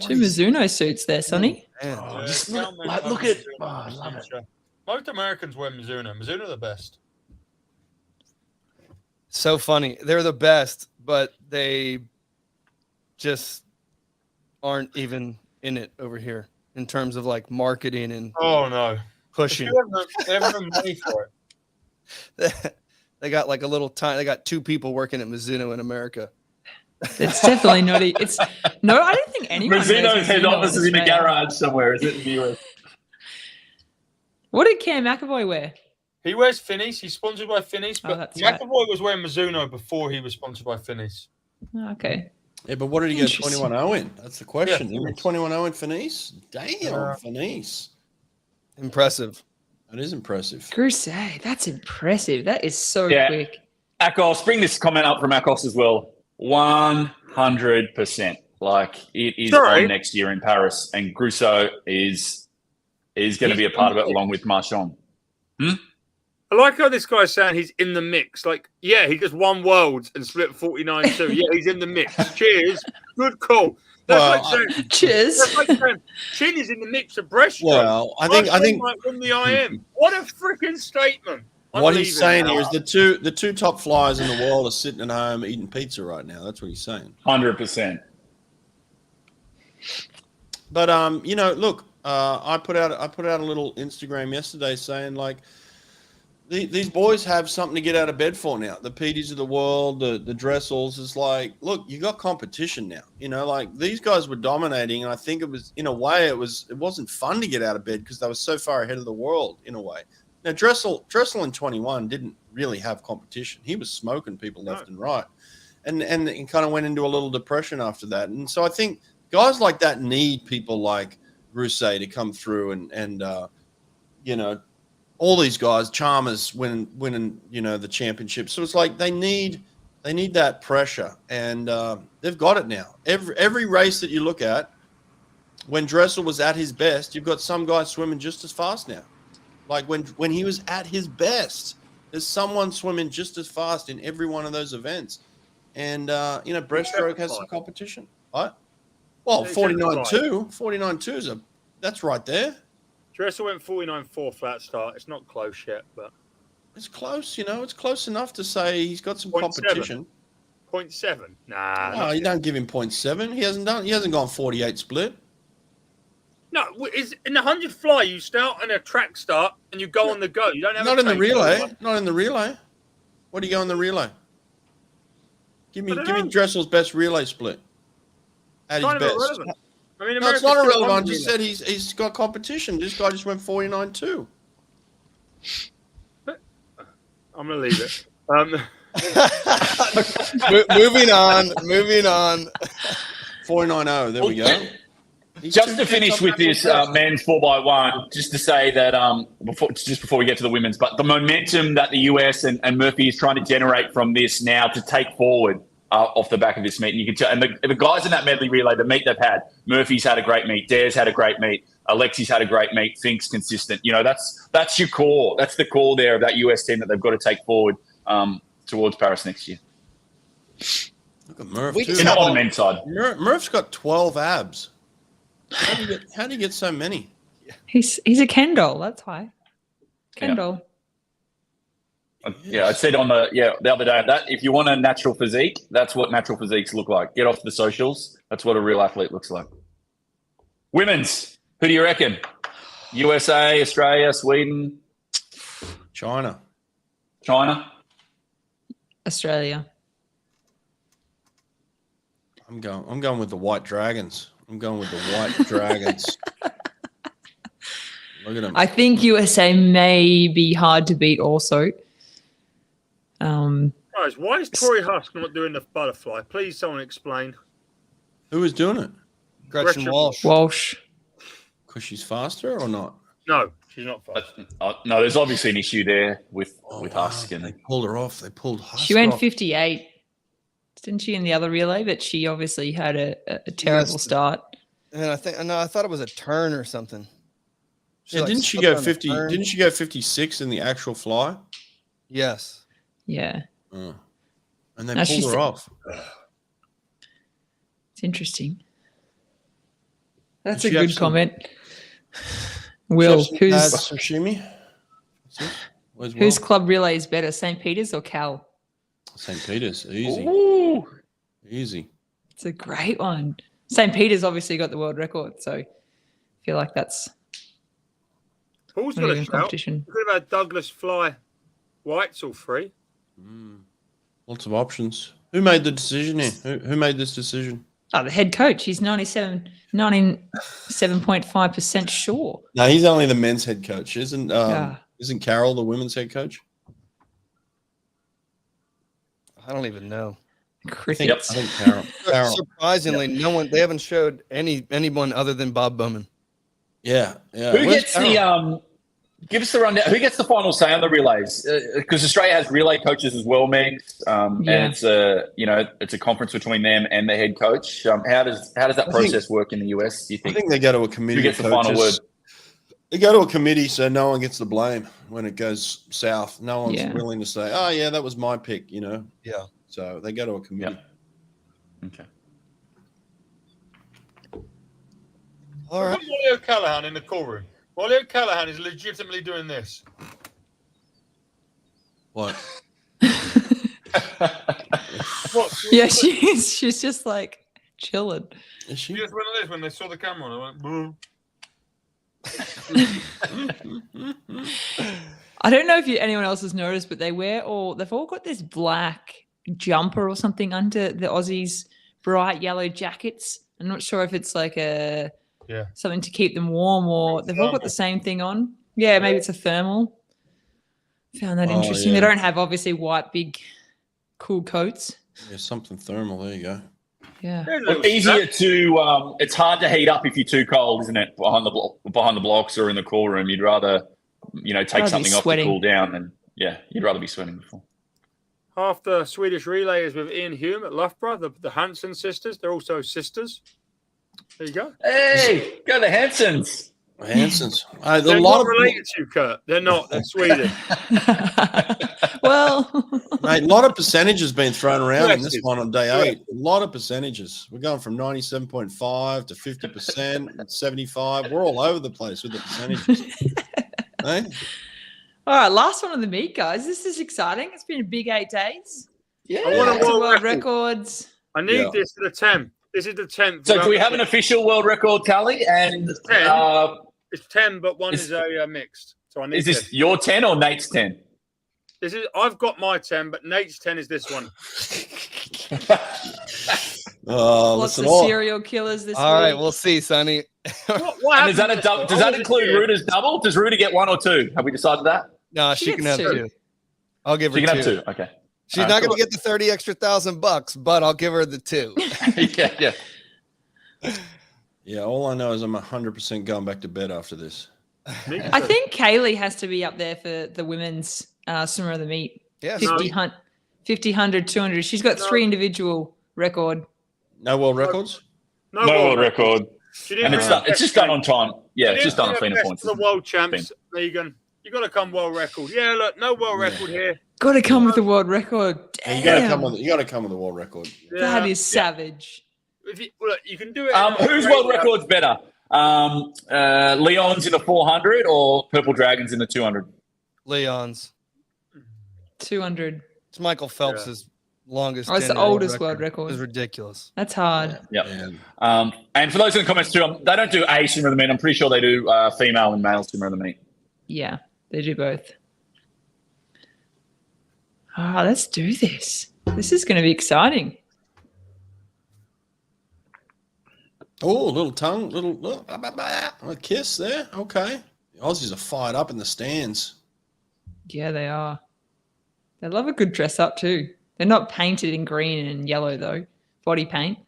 2 Mizuno suits there, Sonny. Man. Oh, just Brown men look love at. Mizuno Oh, I in the love it. future. Most Americans wear Mizuno. Mizuno are the best. So funny. They're the best, but they just aren't even in it over here in terms of like marketing and Oh no, pushing. they have no money for it. They got like a little time. They got 2 people working at Mizuno in America. It's definitely not. It's no. I don't think anyone. wears Mizuno's head Mizuno office is in a Australia. garage somewhere. Is it in the US? What did Cam McAvoy wear? He wears Finney's. He's sponsored by Finney's, Oh, but that's right. McAvoy was wearing Mizuno before he was sponsored by Finney's. Oh, okay. Yeah, but what did he go Interesting. 21-0 in? That's the question. Yeah, He went 21-0 in Finis? Damn, Finis. Impressive. That is impressive. Crusade. That's impressive. That is so Yeah. quick. Akos, bring this comment up from Akos as well. 100%. Like it is Sorry. on next year in Paris, and Grousseau is going to be a part of it along with Marchand. I like how this guy's saying he's in the mix. Like, yeah, he just won Worlds and split 49-2. Yeah, he's in the mix. Cheers. Good call. That's Well, like saying, Cheers. that's like saying Chin is in the mix of breaststroke. Well, I think might win the IM. What a freaking statement. what he's Unbelievable. saying here is the two top flyers in the world are sitting at home eating pizza right now. That's what he's saying. 100%. But you know, look, I put out a little Instagram yesterday saying like these boys have something to get out of bed for now. The PDs of the world, the Dressels is like, look, you got competition now. You know, like these guys were dominating, and I think it was in a way it wasn't fun to get out of bed because they were so far ahead of the world in a way. Now Dressel in 21 didn't really have competition. He was smoking people left and right, and kind of went into a little depression after that. And so I think guys like that need people like Grousseau to come through and you know, all these guys, Chalmers winning, you know, the championship. So it's like they need that pressure, and they've got it now. Every race that you look at, when Dressel was at his best, you've got some guys swimming just as fast now. Like when he was at his best, there's someone swimming just as fast in every one of those events. And you know, breaststroke has some competition. What? Well, 49.2 that's right there. Dressel went 49.4 flat start. It's not close yet, but It's close, you know. It's close enough to say he's got some 0.7. competition. 0.7. Nah. No, you don't give him 0.7. He hasn't gone 48 split. No, is in the 100 fly, you start on a track start and you go on the go. You don't have Not a in the track relay. start. Not in the relay. What do you go in the relay? Give me I don't know. Dressel's best relay split. At his Kind of best. irrelevant. I mean, No, it's America's not still irrelevant. I on the just relay. said he's got competition. This guy just went 49.2. I'm gonna leave it. Moving on. 4.90. There we go. He's Just two to finish tenths with off this national best. men's 4x1, just to say that before we get to the women's, but the momentum that the US and Murphy is trying to generate from this now to take forward off the back of this meet, and you can tell, and the guys in that medley relay, the meet they've had, Murphy's had a great meet, Dare's had a great meet, Alexey's had a great meet, Fink's consistent. You know, that's your core. That's the core there of that US team that they've got to take forward towards Paris next year. Look at Murph, We too. just Not on the men's side. Murph's got 12 abs. How do you get so many? He's a Ken doll. That's why. Ken doll. Yeah, I said the other day that if you want a natural physique, that's what natural physiques look like. Get off the socials. That's what a real athlete looks like. Women's, who do you reckon? USA, Australia, Sweden, China. China? Australia. I'm going with the White Dragons. Look at them. I think USA may be hard to beat also. Guys, why is Tori Husk not doing the butterfly? Please, someone explain. Who is doing it? Gretchen Walsh. Walsh. Because she's faster or not? No, she's not fast. No, there's obviously an issue there with Husk. They And pulled her off. They pulled Husk She went off. 58. Didn't she in the other relay? But she obviously had a terrible start. And I thought it was a turn or something. Yeah, like, didn't she slipped go on a 50? turn. Didn't she go 56 in the actual fly? Yes. Yeah. Oh. And they No, pulled she's- her off. It's interesting. That's Did a she have good some- comment. Will, Sashimi. whose club relay is better, St. Peter's or Cal? St. Peter's, easy. Ooh. Easy. It's a great one. St. Peter's obviously got the world record, so I feel like that's Paul's not got a even shout. competition. We could have had Douglas fly whites all three. Lots of options. Who made the decision here? Who made this decision? Oh, the head coach. He's 97.5% sure. No, he's only the men's head coach. Isn't Yeah. isn't Carol the women's head coach? I don't even know. Crickets. I think Carol. Surprisingly, no one. They haven't showed anyone other than Bob Bowman. Yeah. Who Where's gets Carol? the give us the rundown? Who gets the final say on the relays? Because Australia has relay coaches as well, Megs, and it's a conference between them and the head coach. How does that process work in the US? Do you I think? think they go to a committee. Who gets of the final coaches. word? They go to a committee, so no one gets the blame when it goes south. No one's Yeah. willing to say, "Oh, yeah, that was my pick," Yeah. So they go to a committee. Okay. All right. Put Molly O'Callaghan in the call room. Molly O'Callaghan is legitimately doing this. What? What? Yeah, she's just like chilling. Is She she? just went like this when they saw the camera on. I went, boom. I don't know if anyone else has noticed, but they've all got this black jumper or something under the Aussies' bright yellow jackets. I'm not sure if it's like something to keep them warm or they've all got the same thing on. Yeah, maybe it's a thermal. Found that interesting. yeah. They don't have obviously white, big, cool coats. Yeah, something thermal. There you go. Yeah. Well, easier to. It's hard to heat up if you're too cold, isn't it? Behind the blocks or in the call room, you'd rather, take Rather be something off to sweating. cool down, and you'd rather be sweating before. Half the Swedish relay is with Ian Hume at Loughborough, the Hansen sisters. They're also sisters. There you go. Hey, go the Hansons. Hansons. They're A not lot of related to you, Kurt. They're not. They're Swedish. Well, mate, a lot of percentages been thrown around in this Correct. one on day 8. A lot of percentages. We're going from 97.5 to 50%, 75. We're all over the place with the percentages. Hey? all right, last one of the meet, guys. This is exciting. It's been a big 8 days. I want Lots a of world world record. records. I need Yeah. this to the 10th. This is the 10th. So, do we have an official world record tally? And It's 10, but one Is- is a mixed. So I need is this 10. your 10 or Nate's 10? This is. I've got my 10, but Nate's 10 is this one. Oh, Lots listen, of serial killers this All right, week. we'll see, Sonny. What And is that a happened? double? Does that include Ruda's double? Does Ruda get 1 or 2? Have we decided that? No, She she can gets have 2. 2. I'll give her She can 2. have 2. Okay. She's not going to get the 30 extra $1,000, but I'll give her the 2. yeah. Yeah, all I know is I'm 100% going back to bed after this. I think Kaylee has to be up there for the women's swimmer of the meet. Yeah, 50, 100, 200. She's got 3 individual record. No world records? No No world world record. She didn't And bring her it's just done on time. Yeah, She it's just didn't done on bring her cleaner best points. to the world champs, Megan. You got to come world record. Yeah, look, no world record here. Got to come with the world record. Yeah, Damn. you got to come with a world record. That is savage. If you, look, you can do it. Whose world record's better? Leon's in the 400 or Purple Dragons in the 200? Leon's. 200. It's Michael Phelps' longest. Oh, it's the 10 oldest world record. It was ridiculous. That's hard. Yep. And And for those in the comments too, they don't do a swimmer of the meet. I'm pretty sure they do female and male swimmer of the meet. Yeah, they do both. Ah, let's do this. This is going to be exciting. oh, little tongue, a kiss there. Okay. The Aussies are fired up in the stands. Yeah, they are. They love a good dress up too. They're not painted in green and yellow though. Body paint.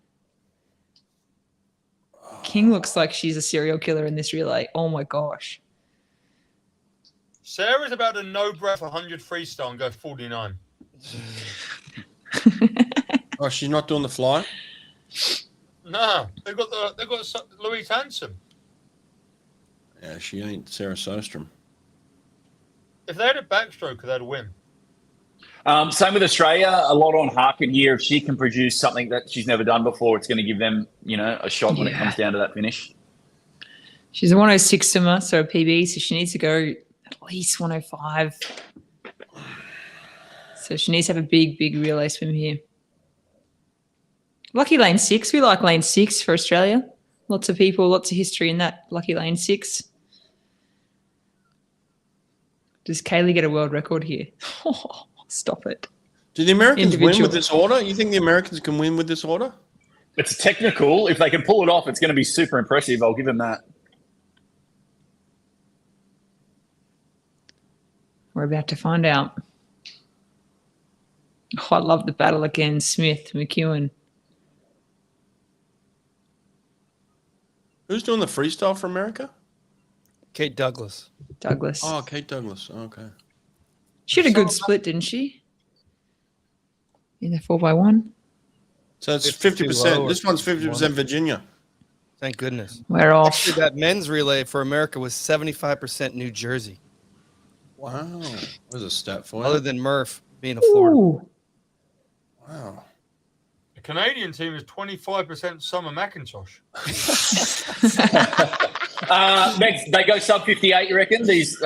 King looks like she's a serial killer in this relay. Oh my gosh. Sarah's about to no breath 100 freestyle and go 49. Oh, she's not doing the fly? No, they've got Louise Hanson. Yeah, she ain't Sarah Sjoestroem. If they had a backstroke, they'd win. Same with Australia. A lot on Harkin here. If she can produce something that she's never done before, it's going to give them, a shot when it Yeah. comes down to that finish. She's a 106 swimmer, so a PB, so she needs to go at least 105. So she needs to have a big, big relay swim here. Lucky lane 6. We like lane 6 for Australia. Lots of people, lots of history in that lucky lane 6. Does Kaylee get a world record here? Oh, stop it. Do the Americans win with this order? You think the Americans can win with this order? It's technical. If they can pull it off, it's going to be super impressive. I'll give them that. We're about to find out. Oh, I love the battle again. Smith, McEwen. Who's doing the freestyle for America? Kate Douglas. Douglas. Oh, Kate Douglas. Okay. She had a good split, didn't she? In the 4x1. So it's 52 50%. low This one's 50% Virginia. Thank goodness. We're off. Actually, that men's relay for America was 75% New Jersey, Wow. There's a stat for other you. than Murph being a Florida. Ooh. Wow. The Canadian team is 25% Summer McIntosh. Next, they go sub 58, you reckon? These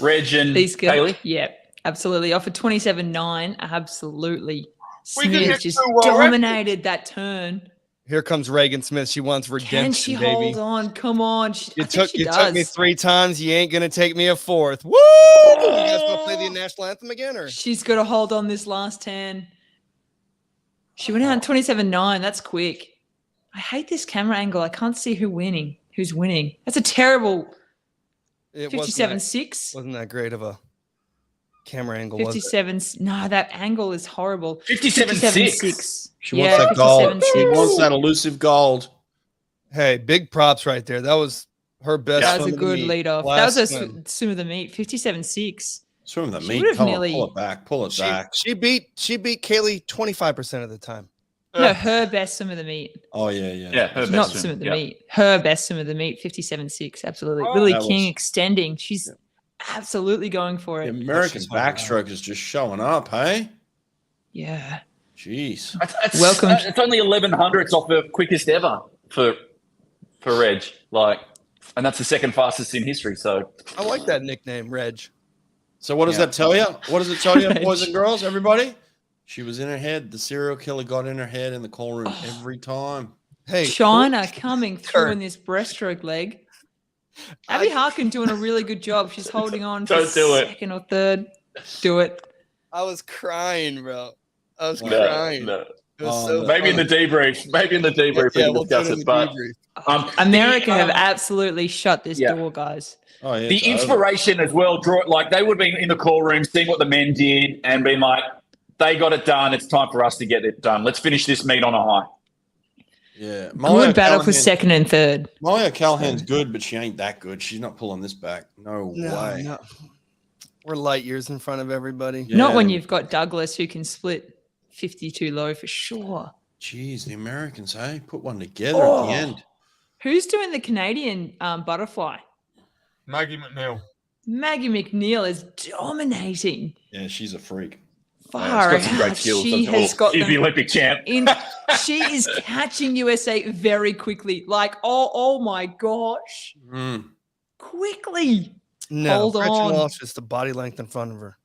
Reg and These girls. Kaylee? Yeah, absolutely. Off at 27.9. Absolutely. We can Smith get just to a world dominated that turn. Here comes Reagan Smith. She wants redemption, Can she baby. hold on? Come on. You took me does. 3 times. You ain't gonna take me a 4th. Woo! You guys want to play the national anthem again, or She's got to hold on this last 10. She went out in 27.9. That's quick. I hate this camera angle. I can't see who's winning. That's a terrible it 57.6. wasn't that great of a camera angle? Was it? 57. No, that angle is horrible. 57.6. She wants that gold. She 57.6. wants that elusive gold. Hey, big props right there. That was her best. That was swim a of the good meet. lead off. That Last was a swim. swim of the meet. 57.6. Swim the She meat. would've Come on, nearly- pull it back. Pull it back. She beat Kaylee 25% of the time. No, her best swim of the meet. Oh, yeah, yeah. Yeah, her best Not swim. swim of the Yeah. meet. Her best swim of the meet, 57.6. Absolutely. Oh, Lily that King was- extending. She's absolutely going for The it. American She's holding backstroke is just showing up, hey? Yeah. Jeez. Welcome. It's only 1100ths off the quickest ever for Reg. And that's the second fastest in history. So I like that nickname, Reg. So what does Yeah. that tell you? What does it tell you, Reg. boys and girls, everybody? She was in her head. The serial killer got in her head in the call room every time. Hey, China coming through Kurt. in this breaststroke leg. Abby Harkin doing a really good job. She's holding on for Don't do it. second or third. Do it. I was crying, bro. I was No, crying. no. It was Oh, so no. Maybe in the funny. debrief. Maybe in the debrief we can we'll do discuss it in it. the But debrief. America have the, absolutely shut this yeah. door, guys. Oh, yeah. the it's over. inspiration as well, they would have been in the call room, seeing what the men did, and been like, they got it done. It's time for us to get it done. Let's finish this meet on a high. Yeah. Good battle for second and third. Malia Callahan's good, but she ain't that good. She's not pulling this back. No way. No. We're light years in front of everybody. Yeah. Not when you've got Douglas who can split 52 low for sure. Jeez, the Americans, hey? Put one together at the end. Who's doing the Canadian butterfly? Maggie McNeil. Maggie McNeil is dominating. Yeah, she's a freak. Far She's got some great out. skills. She has got She's the them Olympic champ. in. She is catching USA very quickly. Like, oh my gosh. Mm. Quickly. No, Hold Gretchen on. Walsh is the body length in front of her.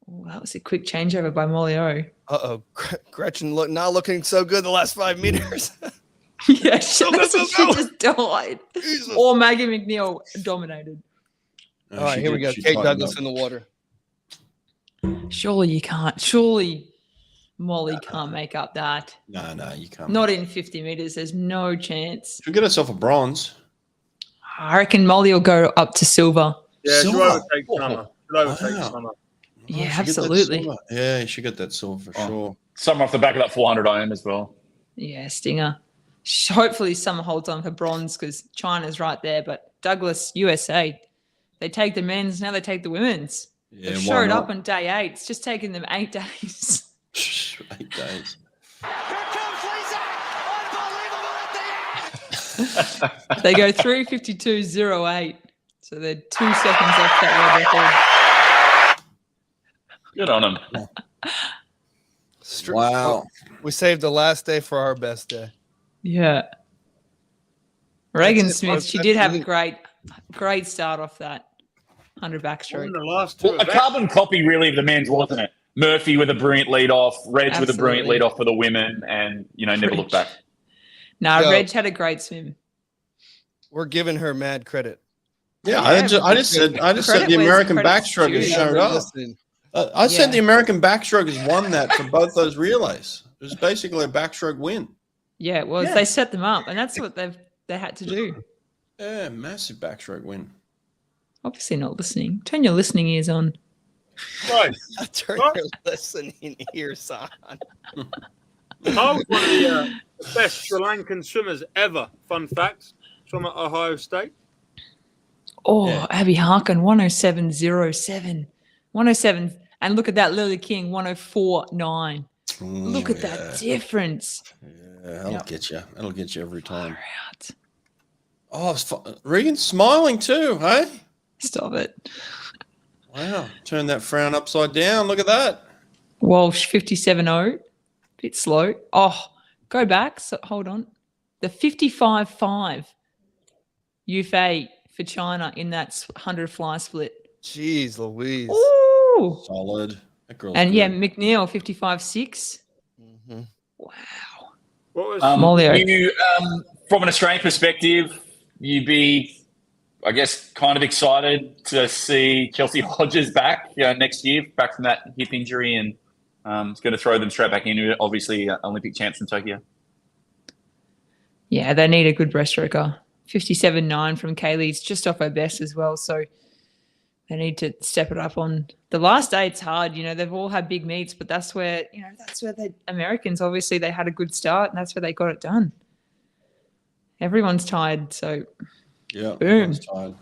Oh, that was a quick changeover by Molly O. Uh-oh. Gretchen not looking so good the last 5 meters. Yeah, she go, go, go. just died. Jesus. Or Maggie McNeil dominated. No, All right, she here we did- go. she Kate tightened Douglas up. in the water. Surely you can't. Surely Molly can't make up that. No, you can't. Not in 50 meters. There's no chance. She'll get herself a bronze. I reckon Molly will go up to silver. Yeah, she'll Silver. overtake Summer. She'll overtake Wow. Summer. Yeah, she get that absolutely. silver. Yeah, you should get that silver for Oh. sure. Some off the back of that 400 IM as well. Yeah, stinger. Hopefully Summer holds on for bronze because China's right there. But Douglas, USA, they take the men's, now they take the women's. Yeah, They've why showed not? up on day 8. It's just taken them 8 days. 8 days. They go 3:52.08. So they're 2 seconds off that world record. Good on him. Wow. We saved the last day for our best day. Yeah. Reagan That's it, Smith, folks. she That's did have a really- great start off that 100 Won backstroke. the last two Well, a events. carbon copy, really, of the men's, wasn't it? Murphy with a brilliant lead off, Reg with a brilliant Absolutely. lead off for the women, and never look back. No, Yo. Reg had a great swim. We're giving her mad credit. Yeah, Yeah, I just said credit the where American credit's backstroke has due. showed up. Listening. I said Yeah. the American backstroke has won that for both those relays. It was basically a backstroke win. Yeah, it was. Yeah. They set them up, and that's what they had to do. Yeah, massive backstroke win. Obviously not listening. Turn your listening ears on. Right. Turn What? your listening ears on. I was one of the best Sri Lankan swimmers ever. Fun fact. Swam at Ohio State. Oh, Yeah. Abby Harkin, 107.07. 107. And look at that, Lily King, 104.9. Look at that difference. Yeah, that'll Yep. get you. That'll get you every time. Far out. Oh, Regan's smiling too, hey? Stop it. Wow. Turn that frown upside down. Look at that. Walsh, 57.0. Bit slow. Oh, go back. So, hold on. The 55.5 Youth 8 for China in that 100 fly split. Jeez Louise. Ooh. Solid. That girl's And good. yeah, McNeil, 55.6. Mhm. Wow. What was Molly, You, from an Australian perspective, you'd be, I guess, kind of excited to see Chelsea Hodges back next year, back from that hip injury, and it's going to throw them straight back into it. Obviously, Olympic champs from Tokyo. Yeah, they need a good breaststroker. 57.9 from Kaylee's just off her best as well. So they need to step it up on the last day. It's hard. They've all had big meets, but that's where the Americans, obviously they had a good start and that's where they got it done. Everyone's tired. So Yeah. Boom. everyone's tired.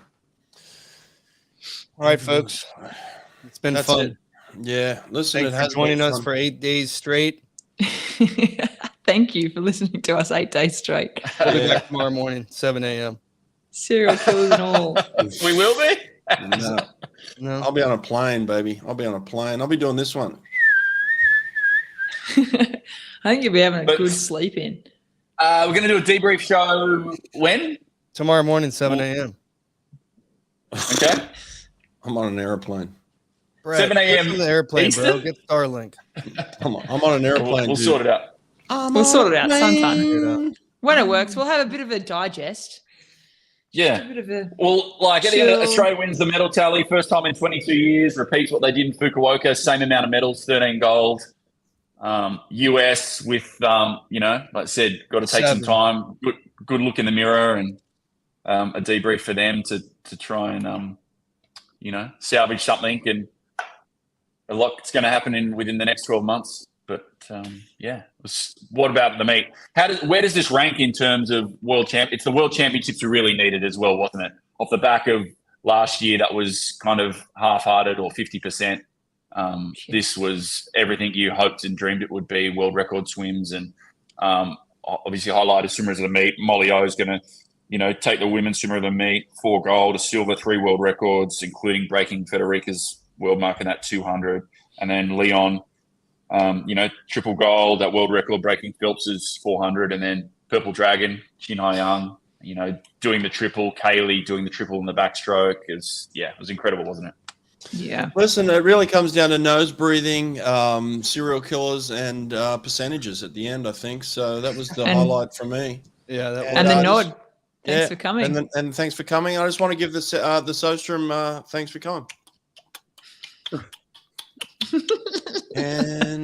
All right, folks. It's been That's fun. it. Yeah. Listen, Thanks it for has joining been us fun. for 8 days straight. thank you for listening to us 8 days straight. We'll be Yeah. back tomorrow morning, 7 a.m. Serial killers and all. We will be. No, No. I'll be on a plane, baby. I'll be on a plane. I'll be doing this one. I think you'll be having a But- good sleep in. We're going to do a debrief show when? Tomorrow morning, 7 a.m. Okay. I'm on an airplane. Brett, 7 a.m. get on the airplane, bro. Eastern? Get Starlink. I'm on an airplane. We'll sort it out. We'll sort it out sometime. sometime. When it works, we'll have a bit of a digest. A Yeah. bit of a Well, like at the end, Chill. Australia wins the medal tally, first time in 22 years, repeats what they did in Fukuoka, same amount of medals, 13 gold. US with, like I said, got to take 7. some time, good look in the mirror and a debrief for them to try and, salvage something. And a lot's going to happen within the next 12 months. But, what about the meet? Where does this rank in terms of world champ? It's the world championships we really needed as well, wasn't it? Off the back of last year, that was kind of half-hearted or 50%. This was everything you hoped and dreamed it would be, world record swims, and obviously highlighted swimmers of the meet. Molly O is going to, take the women's swimmer of the meet, 4 gold, a silver, 3 world records, including breaking Federica's world mark in that 200. And then Leon, triple gold, that world record breaking Phelps's 400. And then Purple Dragon, Shin Hai-young, doing the triple, Kaylee doing the triple in the backstroke. It was incredible, wasn't it? yeah. Listen, it really comes down to nose breathing, serial killers, and percentages at the end, I think. So that was the And- highlight for me. Yeah, that And the I nod. just- Thanks for coming. And thanks for coming. I just want to give the Sjoestroom thanks for coming. And